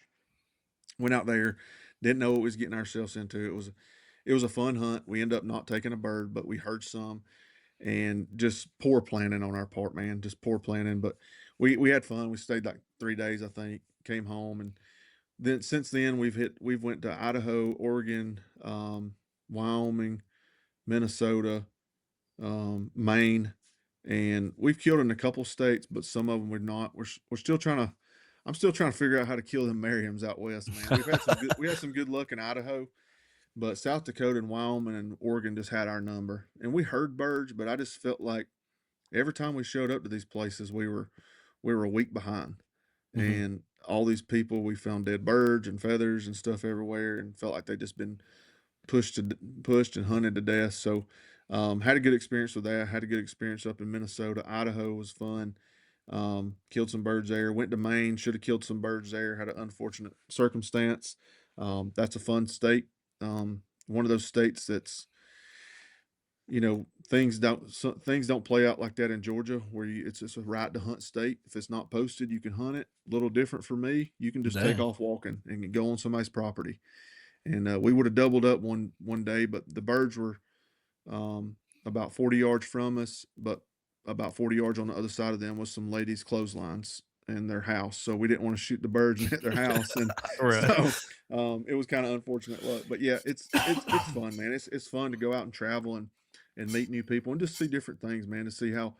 went out there, didn't know what we was getting ourselves into. It was a fun hunt. We ended up not taking a bird, but we heard some, and just poor planning on our part, man. Just poor planning, but we had fun. We stayed like 3 days, I think. Came home, and then since then we've went to Idaho, Oregon, Wyoming, Minnesota, Maine, and we've killed in a couple states, but some of them we're not. We're still trying to. I'm still trying to figure out how to kill them Merriams out west, man. We had some good luck in Idaho, but South Dakota and Wyoming and Oregon just had our number, and we heard birds, but I just felt like every time we showed up to these places, we were a week behind, Hmm. and all these people we found dead birds and feathers and stuff everywhere, and felt like they just been pushed to pushed and hunted to death. So had a good experience with that. Had a good experience up in Minnesota. Idaho was fun. Killed some birds there. Went to Maine. Should have killed some birds there. Had an unfortunate circumstance. That's a fun state. One of those states that's things don't play out like that in Georgia, where it's a right to hunt state. If it's not posted, you can hunt it. A little different for me. You can just take Dang. off walking and go on somebody's property, and we would have doubled up one day, but the birds were um, about 40 yards from us, but about 40 yards on the other side of them was some ladies' clotheslines in their house. So we didn't want to shoot the birds and hit their house, and Right. so it was kind of unfortunate luck. But yeah, it's fun, man. It's fun to go out and travel and meet new people and just see different things, man. To see how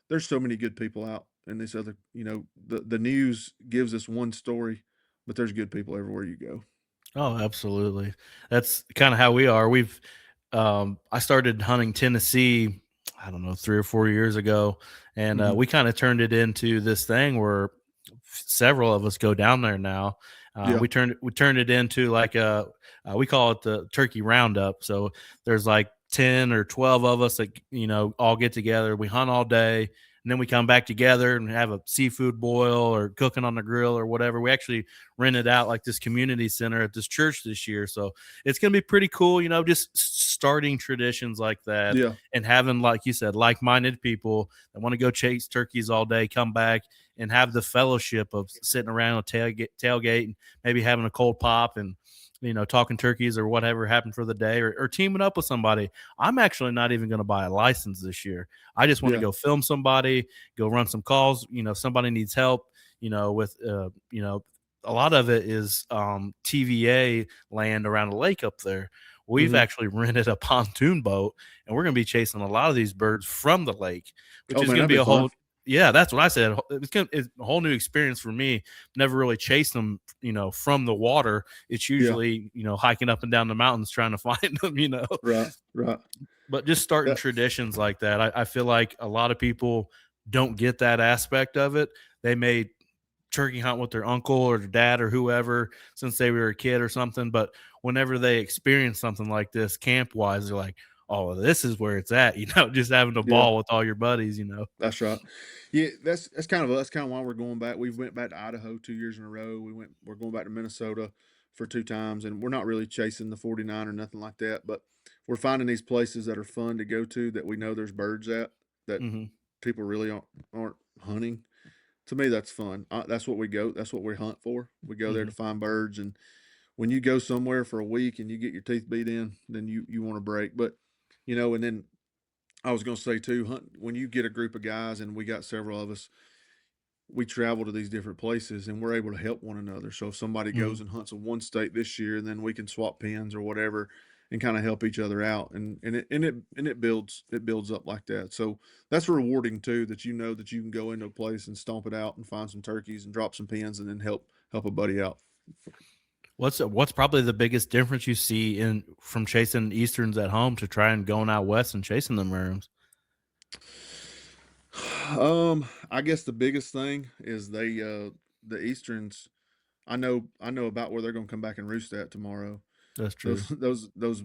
there's so many good people out in this other, the news gives us one story, but there's good people everywhere you go. Oh, absolutely. That's kind of how we are. I started hunting Tennessee, I don't know, 3 or 4 years ago, and Hmm. we kind of turned it into this thing where several of us go down there now. Yeah, We turned it into like we call it the turkey roundup. So there's like 10 or 12 of us that all get together. We hunt all day, and then we come back together and have a seafood boil or cooking on the grill or whatever. We actually rented out like this community center at this church this year, so it's gonna be pretty cool. Just starting traditions like that yeah, and having, like you said, like-minded people that want to go chase turkeys all day, come back and have the fellowship of sitting around a tailgate and maybe having a cold pop and talking turkeys or whatever happened for the day, or teaming up with somebody. I'm actually not even going to buy a license this year. I just want to yeah. go film somebody, go run some calls. Somebody needs help. With a lot of it is TVA land around the lake up there. We've Mm-hmm. actually rented a pontoon boat, and we're going to be chasing a lot of these birds from the lake, which Oh is man, going to that'd be be a fun. whole. Yeah, that's what I said. It's a whole new experience for me. Never really chased them, from the water. It's Yeah. usually, hiking up and down the mountains trying to find them. Right. Right. But just starting Yeah. traditions like that, I feel like a lot of people don't get that aspect of it. They may turkey hunt with their uncle or their dad or whoever since they were a kid or something. But whenever they experience something like this camp wise, they're like, oh, this is where it's at, just having a Yeah. ball with all your buddies. That's right. Yeah, that's kind of us. Kind of why we're going back. We went back to Idaho 2 years in a row. We're going back to Minnesota for 2 times, and we're not really chasing the 49 or nothing like that. But we're finding these places that are fun to go to that we know there's birds at that Hmm. people really aren't hunting. To me, that's fun. That's what we go. That's what we hunt for. We go there Hmm. to find birds, and when you go somewhere for a week and you get your teeth beat in, then you want to break. But and then I was going to say too, when you get a group of guys, and we got several of us, we travel to these different places and we're able to help one another. So if somebody Hmm. goes and hunts in one state this year, and then we can swap pins or whatever and kind of help each other out, and it builds up like that. So that's rewarding too, that that you can go into a place and stomp it out and find some turkeys and drop some pins and then help a buddy out. What's probably the biggest difference you see in from chasing easterns at home to trying going out west and chasing them rooms? I guess the biggest thing is the Easterns. I know about where they're going to come back and roost at tomorrow. That's Those true. those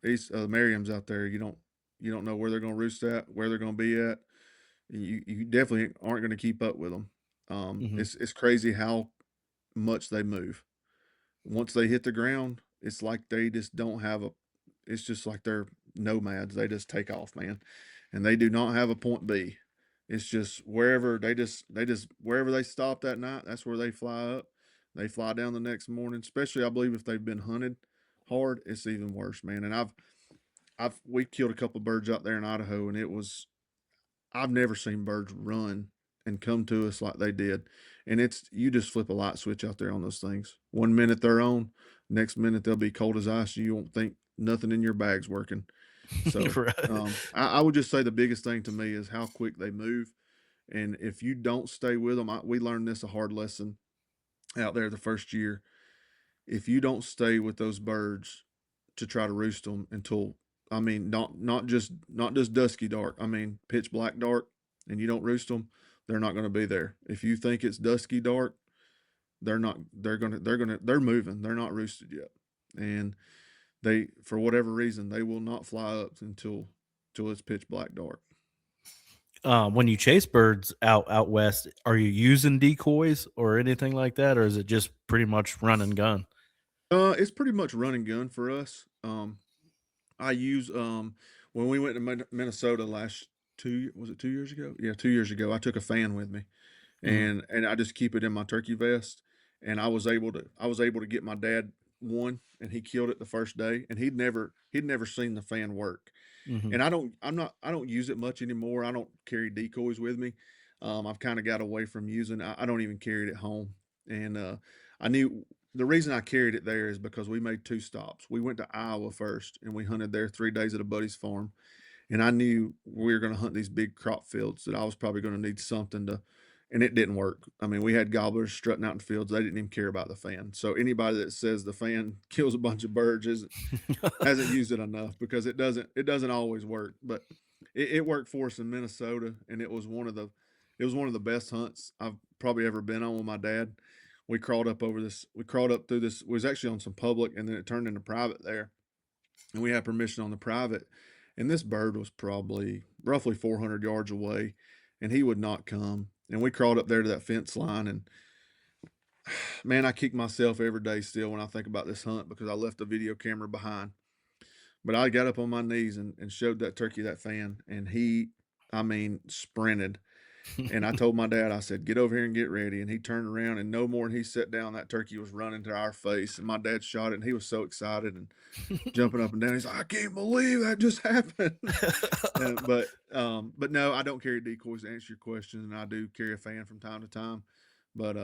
East Merriams out there, you don't know where they're going to roost at, where they're going to be at. You definitely aren't going to keep up with them. Hmm. It's crazy how much they move. Once they hit the ground, it's like they just don't have a. It's just like they're nomads. They just take off, man, and they do not have a point B. It's just wherever they just wherever they stop that night, that's where they fly up. They fly down the next morning. Especially, I believe if they've been hunted hard, it's even worse, man. And we killed a couple of birds out there in Idaho, and I've never seen birds run and come to us like they did. And you just flip a light switch out there on those things. 1 minute they're on, next minute they'll be cold as ice. You won't think nothing in your bag's working. So Right. I would just say the biggest thing to me is how quick they move. And if you don't stay with them, we learned this a hard lesson out there the first year. If you don't stay with those birds to try to roost them until, I mean, not just dusky dark, I mean pitch black dark, and you don't roost them, they're not going to be there. If you think it's dusky dark, they're not. They're moving. They're not roosted yet, and they, for whatever reason, they will not fly up until it's pitch black dark. When you chase birds out west, are you using decoys or anything like that, or is it just pretty much run and gun? It's pretty much run and gun for us. I use when we went to Minnesota last two was it 2 years ago? Yeah, 2 years ago. I took a fan with me, Mhm. and I just keep it in my turkey vest. And I was able to get my dad one, and he killed it the first day, and he'd never seen the fan work. Mhm. And I don't use it much anymore. I don't carry decoys with me. I've kind of got away from using. I don't even carry it at home. And I knew the reason I carried it there is because we made 2 stops. We went to Iowa first, and we hunted there 3 days at a buddy's farm. And I knew we were going to hunt these big crop fields that I was probably going to need something to, and it didn't work. I mean, we had gobblers strutting out in fields. They didn't even care about the fan. So anybody that says the fan kills a bunch of birds hasn't used it enough, because it doesn't always work. But it worked for us in Minnesota, and it was one of the best hunts I've probably ever been on with my dad. We crawled up through this. It was actually on some public, and then it turned into private there, and we had permission on the private. And this bird was probably roughly 400 yards away, and he would not come. And we crawled up there to that fence line, and man, I kick myself every day still when I think about this hunt, because I left the video camera behind. But I got up on my knees and showed that turkey that fan, and he, I mean, sprinted. And I told my dad, I said, "Get over here and get ready." And he turned around, and no more than he sat down, that turkey was running to our face. And my dad shot it, and he was so excited and jumping up and down. He's like, "I can't believe that just happened." But no, I don't carry decoys to answer your question, and I do carry a fan from time to time. But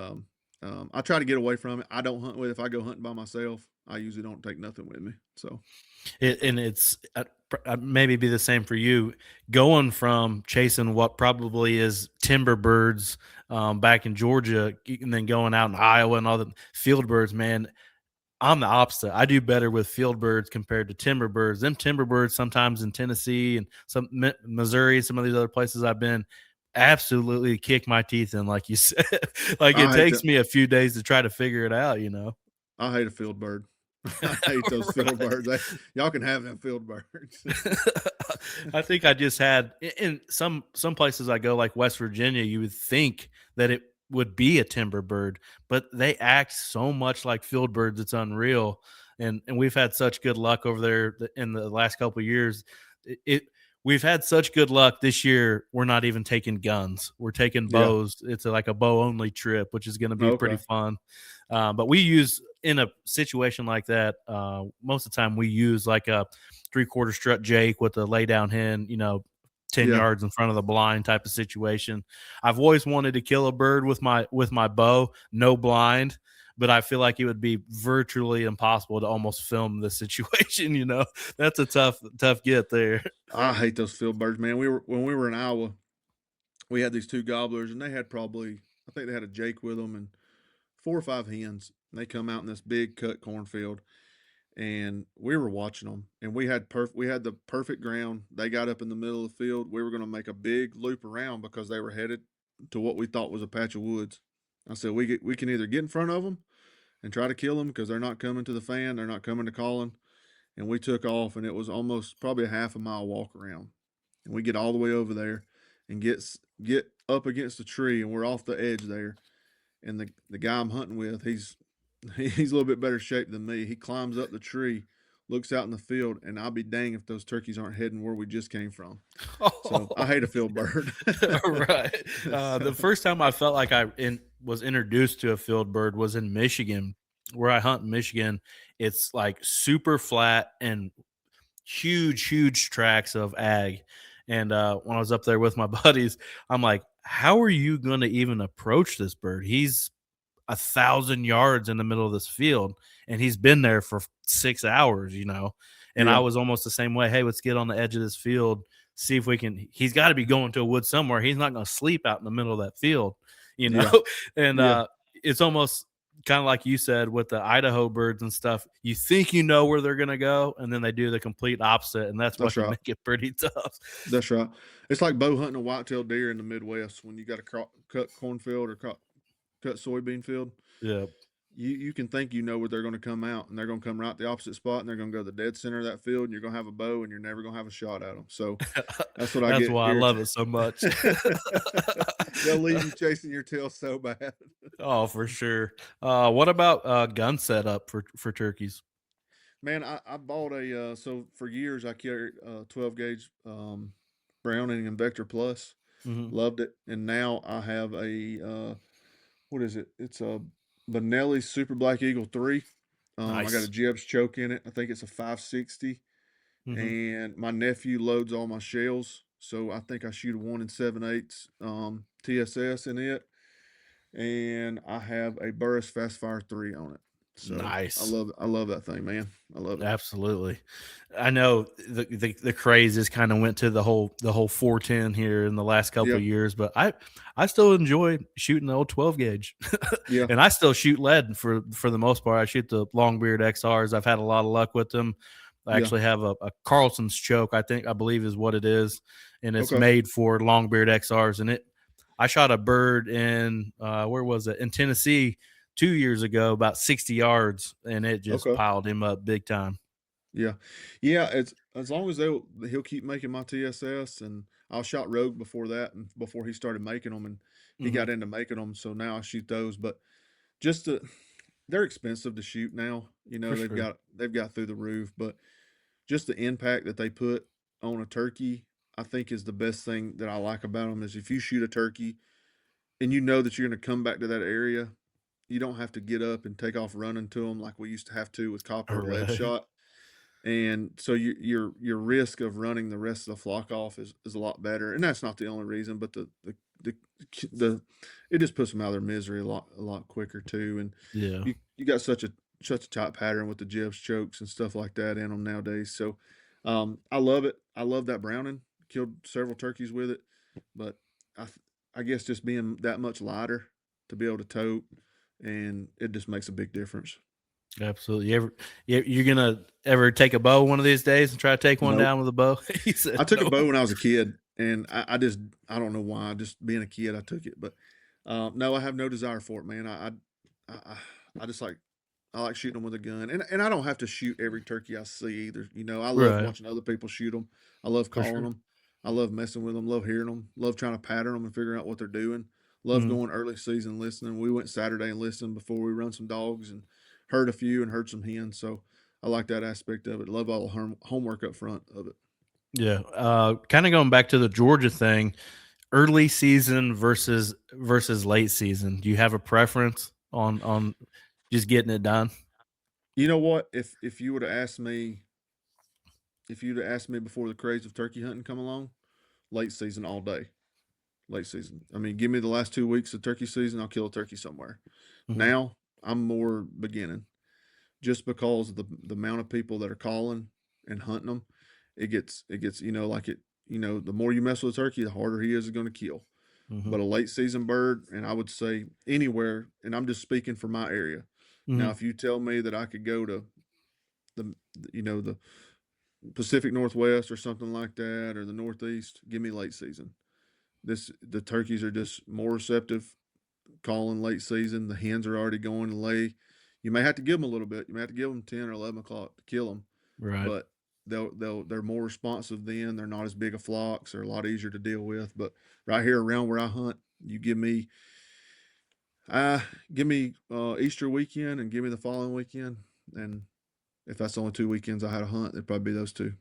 I try to get away from it. I don't hunt with it. If I go hunting by myself, I usually don't take nothing with me. So And it's maybe be the same for you, going from chasing what probably is timber birds back in Georgia, and then going out in Iowa and all the field birds, man. I'm the opposite. I do better with field birds compared to timber birds. Them timber birds sometimes in Tennessee and some Missouri, some of these other places I've been, absolutely kick my teeth in, like you said. Like it I hate takes that. me a few days to try to figure it out, you know. I hate a field bird. I hate those field Right. birds. Y'all can have them field birds. I think I just had in some places I go, like West Virginia, you would think that it would be a timber bird, but they act so much like field birds, it's unreal. And we've had such good luck over there in the last couple of years. It we've had such good luck this year. We're not even taking guns. We're taking Yeah. bows. It's like a bow only trip, which is going to be pretty Okay. fun. But we use in a situation like that. Most of the time, we use like a three-quarter strut Jake with a lay down hen, 10 Yeah. yards in front of the blind type of situation. I've always wanted to kill a bird with my bow, no blind, but I feel like it would be virtually impossible to almost film the situation. That's a tough get there. I hate those field birds, man. When we were in Iowa, we had these two gobblers, and they had probably, I think they had a Jake with them and 4 or 5 hens. And they come out in this big cut cornfield, and we were watching them, and we had the perfect ground. They got up in the middle of the field. We were going to make a big loop around because they were headed to what we thought was a patch of woods. I said we can either get in front of them and try to kill them because they're not coming to the fan, they're not coming to calling. And we took off, and it was almost probably a half a mile walk around. And we get all the way over there and get up against the tree, and we're off the edge there. And the guy I'm hunting with, he's a little bit better shape than me. He climbs up the tree, looks out in the field, and I'll be dang if those turkeys aren't heading where we just came from. So I hate a field bird. Right. The first time I felt like was introduced to a field bird was in Michigan, where I hunt in Michigan. It's like super flat and huge tracts of ag. And when I was up there with my buddies, I'm like, how are you going to even approach this bird? He's 1,000 yards in the middle of this field, and he's been there for 6 hours. And I Yeah, was almost the same way. Hey, let's get on the edge of this field, see if we can. He's got to be going to a wood somewhere. He's not going to sleep out in the middle of that field, you know. yeah, And yeah. it's almost kind of like you said with the Idaho birds and stuff. You think you know where they're going to go, and then they do the complete opposite, and that's what That's can right. make it pretty tough. That's right. It's like bow hunting a white-tailed deer in the Midwest when you got a cut cornfield or cut soybean field. Yeah. You can think you know where they're going to come out, and they're going to come right the opposite spot, and they're going to go to the dead center of that field, and you're going to have a bow, and you're never going to have a shot at them. So that's what I That's get why I love it irritated. so much. They'll leave you chasing your tail so bad. Oh, for sure. What about gun setup for turkeys? Man, I bought so for years I carried 12 gauge Browning and Vector Plus. Hmm. Loved it. And now I have what is it? It's a Benelli Super Black Eagle 3. I got a Nice. Jeb's choke in it. I think it's a 560. Hmm. And my nephew loads all my shells. So I think I shoot a 1 and 7/8 TSS in it. And I have a Burris Fast Fire 3 on it. So Nice. I love that thing, man. I love it. Absolutely. I know the craze has kind of went to the whole 410 here in the last couple Yeah. of years, but I still enjoy shooting the old 12 gauge, Yeah. and I still shoot lead for the most part. I shoot the Longbeard XRs. I've had a lot of luck with them. I Yeah. actually have a Carlson's choke. I believe is what it is, and it's Okay. made for Longbeard XRs. And I shot a bird in where was it, in Tennessee 2 years ago, about 60 yards, and it just Okay. piled him up big time. Yeah. Yeah, it's as long as he'll keep making my TSS. And I shot Rogue before that, and before he started making them, and he Hmm. got into making them, so now I shoot those. But just to they're expensive to shoot now. For They've sure. got through the roof, but just the impact that they put on a turkey, I think is the best thing that I like about them. Is if you shoot a turkey and you know that you're going to come back to that area, you don't have to get up and take off running to them like we used to have to with copper or lead Right. shot. and so your risk of running the rest of the flock off is a lot better. And that's not the only reason, but the the it just puts them out of their misery a lot quicker too. And Yeah. you got such a tight pattern with the jibs, chokes, and stuff like that in them nowadays. So I love it. I love that browning. Killed several turkeys with it, but I I guess just being that much lighter to be able to tote, and it just makes a big difference. Absolutely. You're gonna ever take a bow one of these days and try to take one Nope. down with a bow? He said I took a no. bow when I was a kid, and I don't know why. Just being a kid, I took it, but no, I have no desire for it, man. I, I just like I like shooting them with a gun, and I don't have to shoot every turkey I see either. You know, I love Right. watching other people shoot them. I love For calling sure. them. I love messing with them. Love hearing them. Love trying to pattern them and figuring out what they're doing. Love Mhm. going early season listening. We went Saturday and listened before we run some dogs and heard a few and heard some hens. So I like that aspect of it. Love all the homework up front of it. Yeah. Kind of going back to the Georgia thing, early season versus late season. Do you have a preference on just getting it done? You know what? If you would have asked me, if you'd have asked me before the craze of turkey hunting come along, late season all day. Late season. I mean, give me the last 2 weeks of turkey season, I'll kill a turkey somewhere. Mhm. Now I'm more beginning, just because of the amount of people that are calling and hunting them. It gets like the more you mess with a turkey, the harder he is going to kill. Mhm. But a late season bird, and I would say anywhere, and I'm just speaking for my area. Now, Mhm. if you tell me that I could go to the the Pacific Northwest or something like that, or the Northeast, give me late season. The turkeys are just more receptive. Calling late season, the hens are already going to lay. You may have to give them a little bit. You may have to give them 10 or 11 o'clock to kill them, Right. but they're more responsive then. They're not as big of flocks. They're a lot easier to deal with. But right here around where I hunt, you uh, give me Easter weekend and give me the following weekend, and if that's the only 2 weekends I had to hunt, it'd probably be those two.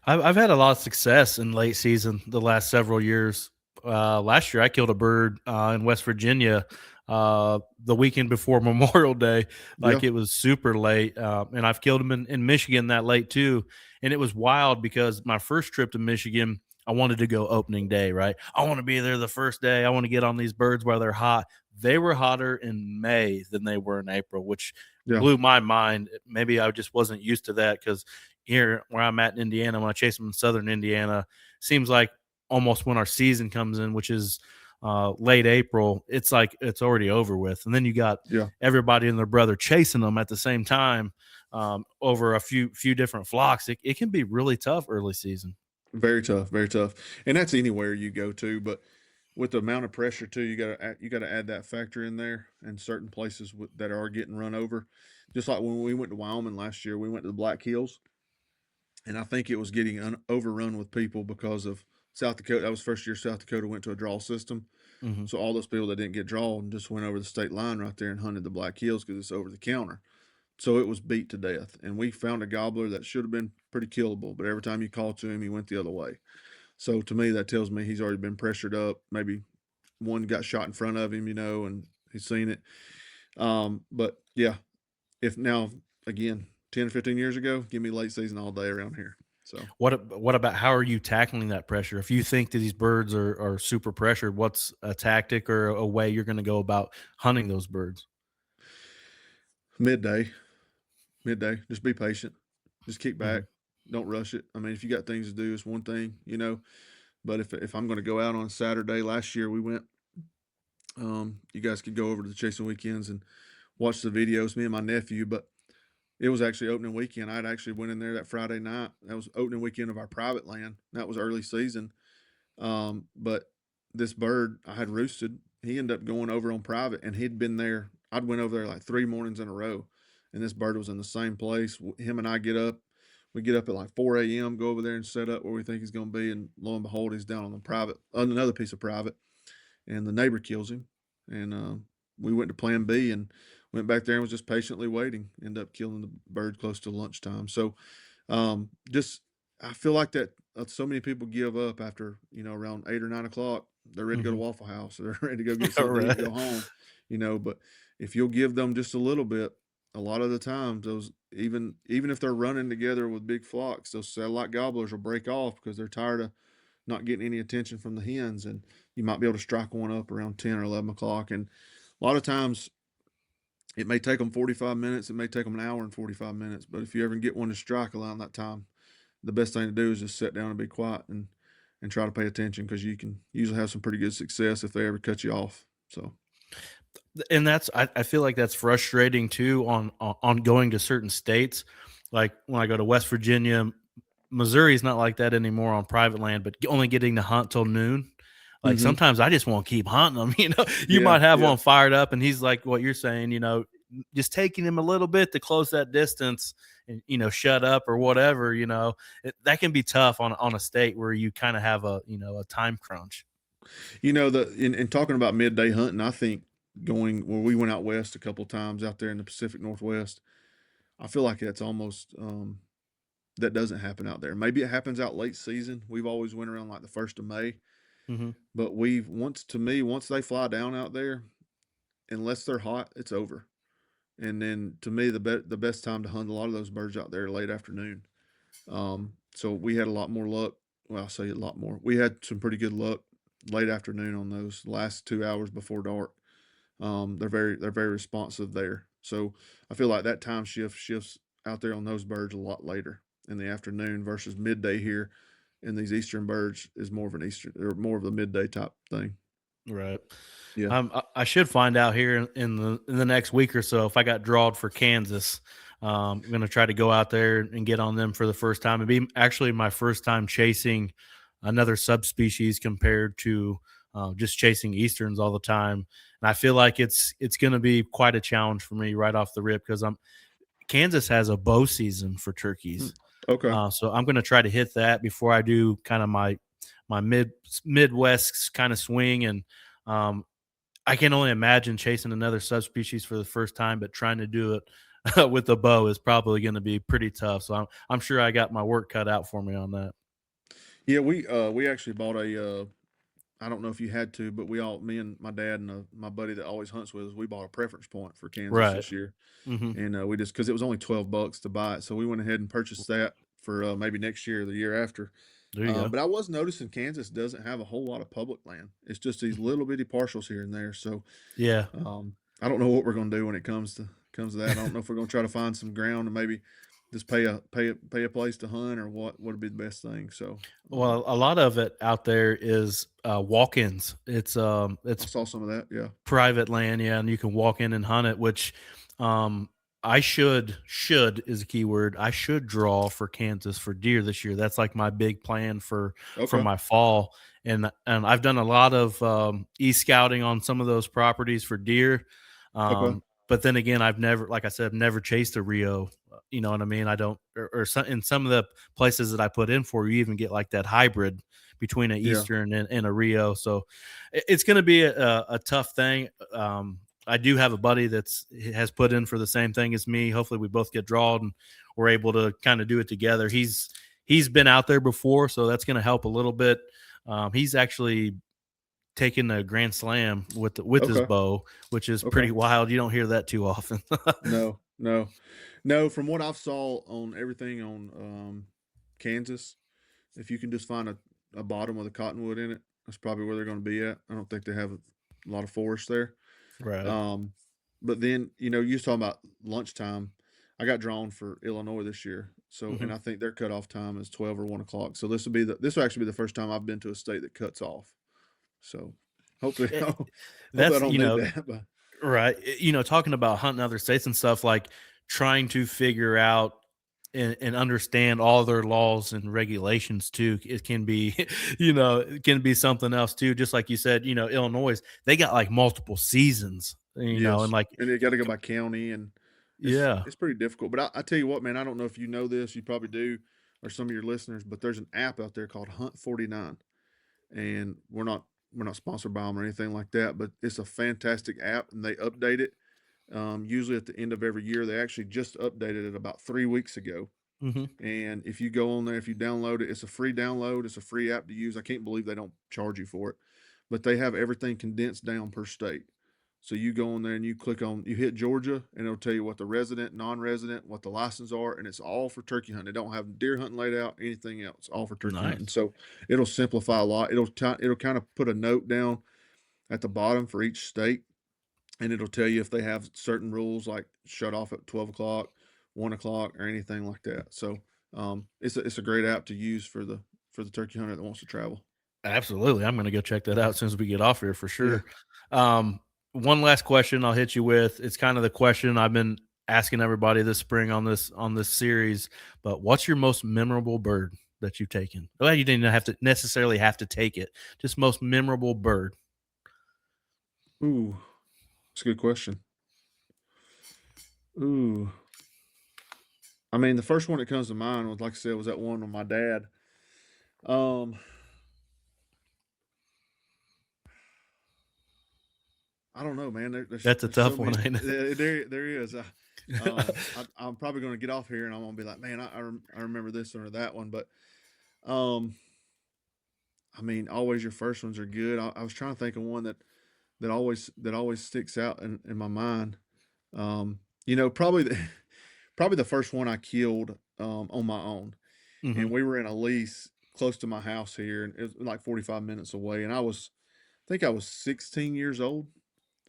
I've had a lot of success in late season the last several years. Last year, I killed a bird in West Virginia the weekend before Memorial Day. Yeah, Like it was super late, and I've killed them in Michigan that late too. And it was wild because my first trip to Michigan, I wanted to go opening day. Right, I want to be there the first day. I want to get on these birds while they're hot. They were hotter in May than they were in April, which yeah, blew my mind. Maybe I just wasn't used to that because here where I'm at in Indiana, when I chase them in southern Indiana, seems like almost when our season comes in, which is late April, it's like it's already over with. And then you got yeah. everybody and their brother chasing them at the same time over a few different flocks. It can be really tough early season. Very tough, very tough, and that's anywhere you go to. But with the amount of pressure too, you got to add that factor in there. And certain places that are getting run over, just like when we went to Wyoming last year, we went to the Black Hills, and I think it was getting overrun with people because of South Dakota. That was first year South Dakota went to a draw system, Hmm. so all those people that didn't get drawn just went over the state line right there and hunted the Black Hills because it's over the counter. So it was beat to death, and we found a gobbler that should have been pretty killable, but every time you called to him, he went the other way. So to me, that tells me he's already been pressured up. Maybe one got shot in front of him, and he's seen it. But yeah, if now again 10 or 15 years ago, give me late season all day around here. So What about how are you tackling that pressure? If you think that these birds are super pressured, what's a tactic or a way you're going to go about hunting those birds? midday, midday, just be patient, just kick back, Hmm. don't rush it. I mean, if you got things to do, it's one thing. But if I'm going to go out on Saturday, last year we went. You guys could go over to the chasing weekends and watch the videos. Me and my nephew, but it was actually opening weekend. I'd actually went in there that Friday night. That was opening weekend of our private land. That was early season. But this bird I had roosted, he ended up going over on private, and he'd been there. I'd went over there like 3 mornings in a row, and this bird was in the same place. Him and I get up. We get up at like 4 a.m., go over there and set up where we think he's going to be, and lo and behold, he's down on the private, on another piece of private, and the neighbor kills him. And we went to Plan B and went back there and was just patiently waiting. Ended up killing the bird close to lunchtime. So just I feel like that so many people give up after around 8 or 9 o'clock. They're ready to go to Hmm. Waffle House. Or they're ready to go get All something to eat and right. go home. But if you'll give them just a little bit, a lot of the times those even if they're running together with big flocks, those satellite gobblers will break off because they're tired of not getting any attention from the hens, and you might be able to strike one up around 10 or 11 o'clock. And a lot of times it may take them 45 minutes, it may take them an hour and 45 minutes, but if you ever get one to strike around that time, the best thing to do is just sit down and be quiet and try to pay attention, because you can usually have some pretty good success if they ever cut you off. So And that's I feel like that's frustrating too on going to certain states. Like when I go to West Virginia, Missouri's not like that anymore on private land, but only getting to hunt till noon. Like hmm sometimes I just want to keep hunting them. You yeah, might have yeah. one fired up, and he's like what you're saying. Just taking him a little bit to close that distance, and shut up or whatever. That can be tough on a state where you kind of have a time crunch. In talking about midday hunting, I think going where we went out west a couple times out there in the Pacific Northwest, I feel like that's almost that doesn't happen out there. Maybe it happens out late season. We've always went around like the 1st of May, Hmm. but we've once they fly down out there, unless they're hot, it's over. And then to me, the best time to hunt a lot of those birds out there late afternoon. So we had a lot more luck. Well, I say a lot more. We had some pretty good luck late afternoon on those last 2 hours before dark. They're very responsive there. So I feel like that time shifts out there on those birds a lot later in the afternoon versus midday here. And these eastern birds is more of an eastern or more of a midday type thing. Right. Yeah. I should find out here in the next week or so if I got drawed for Kansas. I'm going to try to go out there and get on them for the first time. It'd be actually my first time chasing another subspecies compared to just chasing easterns all the time. And I feel like it's going to be quite a challenge for me right off the rip because Kansas has a bow season for Hmm. turkeys. Okay. So I'm going to try to hit that before I do kind of my Midwest kind of swing. And um, I can only imagine chasing another subspecies for the first time, but trying to do it with a bow is probably going to be pretty tough. So I'm sure I got my work cut out for me on that. Yeah, we actually bought a I don't know if you had to, but me and my dad and my buddy that always hunts with us, we bought a preference point for Kansas Right. this year. Hmm. And we just because it was only $12 to buy it, so we went ahead and purchased that for maybe next year or the year after. There you go. But I was noticing Kansas doesn't have a whole lot of public land. It's just these Mhm. little bitty parcels here and there. So Yeah. I don't know what we're going to do when it comes to that. I don't know if we're going to try to find some ground and maybe just pay a place to hunt, or what would be the best thing. So Well, a lot of it out there is walk-ins. I It's saw some of that. Yeah. private land, yeah, and you can walk in and hunt it, which I should is a key word. I should draw for Kansas for deer this year. That's like my big plan for Okay. my fall. And I've done a lot of e-scouting on some of those properties for deer. Okay. But then again, I've never, like I said, I've never chased a Rio. You know what I mean? I don't, or some, in some of the places that I put in for, you even get like that hybrid between an Yeah. Eastern and a Rio. So it's going to be a tough thing. I do have a buddy that's has put in for the same thing as me. Hopefully, we both get drawn and we're able to kind of do it together. He's been out there before, so that's going to help a little bit. He's actually taken a grand slam with his Okay. bow, which is Okay. pretty wild. You don't hear that too often. No, no, no. From what I've saw on everything on Kansas, if you can just find a bottom with a cottonwood in it, that's probably where they're going to be at. I don't think they have a lot of forest there. Right. Um, but then you was talking about lunchtime. I got drawn for Illinois this year, so Hmm. and I think their cutoff time is 12 or 1 o'clock. So this will actually be the first time I've been to a state that cuts off. So hopefully, hopefully I That's don't need that. But right. Talking about hunting other states and stuff, like trying to figure out and understand all their laws and regulations too. It can be, it can be something else too. Just like you said, Illinois, they got like multiple seasons, and yes, like, and you got to go by county, and it's yeah. it's pretty difficult. But I tell you what, man, I don't know if you know this. You probably do, or some of your listeners. But there's an app out there called Hunt 49, and we're not sponsored by them or anything like that. But it's a fantastic app, and they update it usually at the end of every year. They actually just updated it about 3 weeks ago. Hmm. And if you go on there, if you download it, it's a free download. It's a free app to use. I can't believe they don't charge you for it, but they have everything condensed down per state. So you go in there and you hit Georgia, and it'll tell you what the resident, non-resident, what the license are, and it's all for turkey hunting. They don't have deer hunting laid out, anything else, all for turkey hunting. Nice. So it'll simplify a lot. It'll kind of put a note down at the bottom for each state, and it'll tell you if they have certain rules like shut off at 12 o'clock, 1 o'clock, or anything like that. So it's a great app to use for the turkey hunter that wants to travel. Absolutely. I'm going to go check that out as soon as we get off here for Yeah. sure. One last question I'll hit you with. It's kind of the question I've been asking everybody this spring on this series, but what's your most memorable bird that you've taken? Well, you didn't necessarily have to take it. Just most memorable bird. Ooh, that's a good question. Ooh. I mean, the first one that comes to mind was, like I said, was that one with my dad. I don't know, man. That's a There's tough so one, many. ain't it? There is. I'm probably going to get off here, and I'm going to be like, man, I remember this one or that one. But, I mean, always your first ones are good. I was trying to think of one that always sticks out in my mind. Probably probably the first one I killed on my own, Mm-hmm. and we were in a lease close to my house here, and it was like 45 minutes away, and I think I was 16 years old,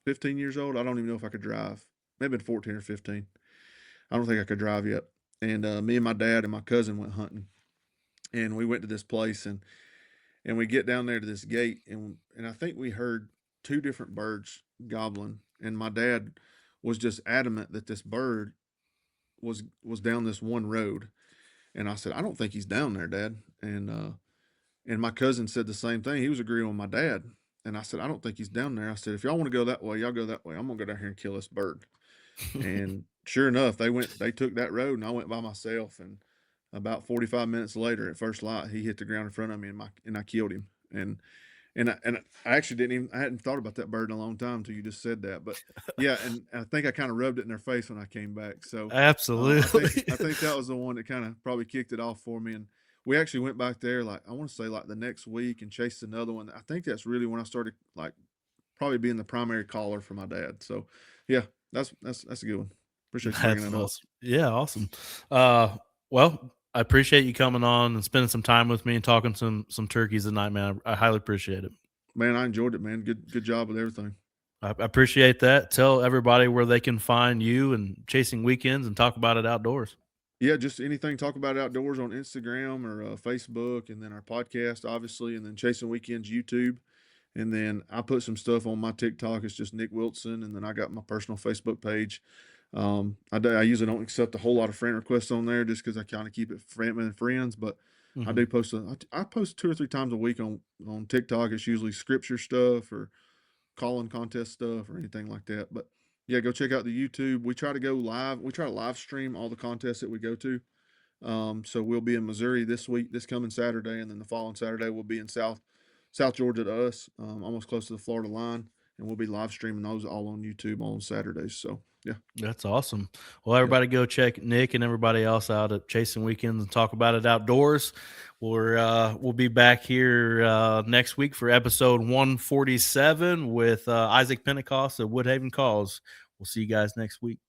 15 years old. I don't even know if I could drive. Maybe 14 or 15. I don't think I could drive yet. And me and my dad and my cousin went hunting, and we went to this place, and we get down there to this gate, and I think we heard two different birds gobbling, and my dad was just adamant that this bird was down this one road, and I said, I don't think he's down there, Dad. And my cousin said the same thing. He was agreeing with my dad. And I said, I don't think he's down there. I said, if y'all want to go that way, y'all go that way. I'm gonna go down here and kill this bird. And sure enough, they took that road, and I went by myself. And about 45 minutes later, at first light, he hit the ground in front of me, and I killed him. And I actually I hadn't thought about that bird in a long time until you just said that. But yeah, and I think I kind of rubbed it in their face when I came back. So Absolutely. I think that was the one that kind of probably kicked it off for me. And we actually went back there, like, I want to say, like, the next week, and chased another one. I think that's really when I started, like, probably being the primary caller for my dad. So yeah, that's a good one. Appreciate you bringing That's that up. awesome. Yeah, awesome. Well, I appreciate you coming on and spending some time with me and talking some turkeys tonight, man. I highly appreciate it. Man, I enjoyed it, man. Good job with everything. I appreciate that. Tell everybody where they can find you and Chasing Weekends and talk about it outdoors. Yeah, just anything talk about outdoors on Instagram or Facebook, and then our podcast, obviously, and then Chasing Weekends YouTube. And then I put some stuff on my TikTok. It's just Nick Wilson. And then I got my personal Facebook page. I usually don't accept a whole lot of friend requests on there just because I kind of keep it family and friends. But I do post. I post 2 or 3 times a week on TikTok. It's usually scripture stuff or calling contest stuff or anything like that. But yeah, go check out the YouTube. We try to go live. We try to live stream all the contests that we go to. So we'll be in Missouri this coming Saturday, and then the following Saturday we'll be in South Georgia to us, almost close to the Florida line, and we'll be live streaming those all on YouTube on Saturdays. So yeah, that's awesome. Well, everybody go check Nick and everybody else out at Chasing Weekends and talk about it outdoors. We'll be back here next week for episode 147 with Isaac Pentecost of Woodhaven Calls. We'll see you guys next week.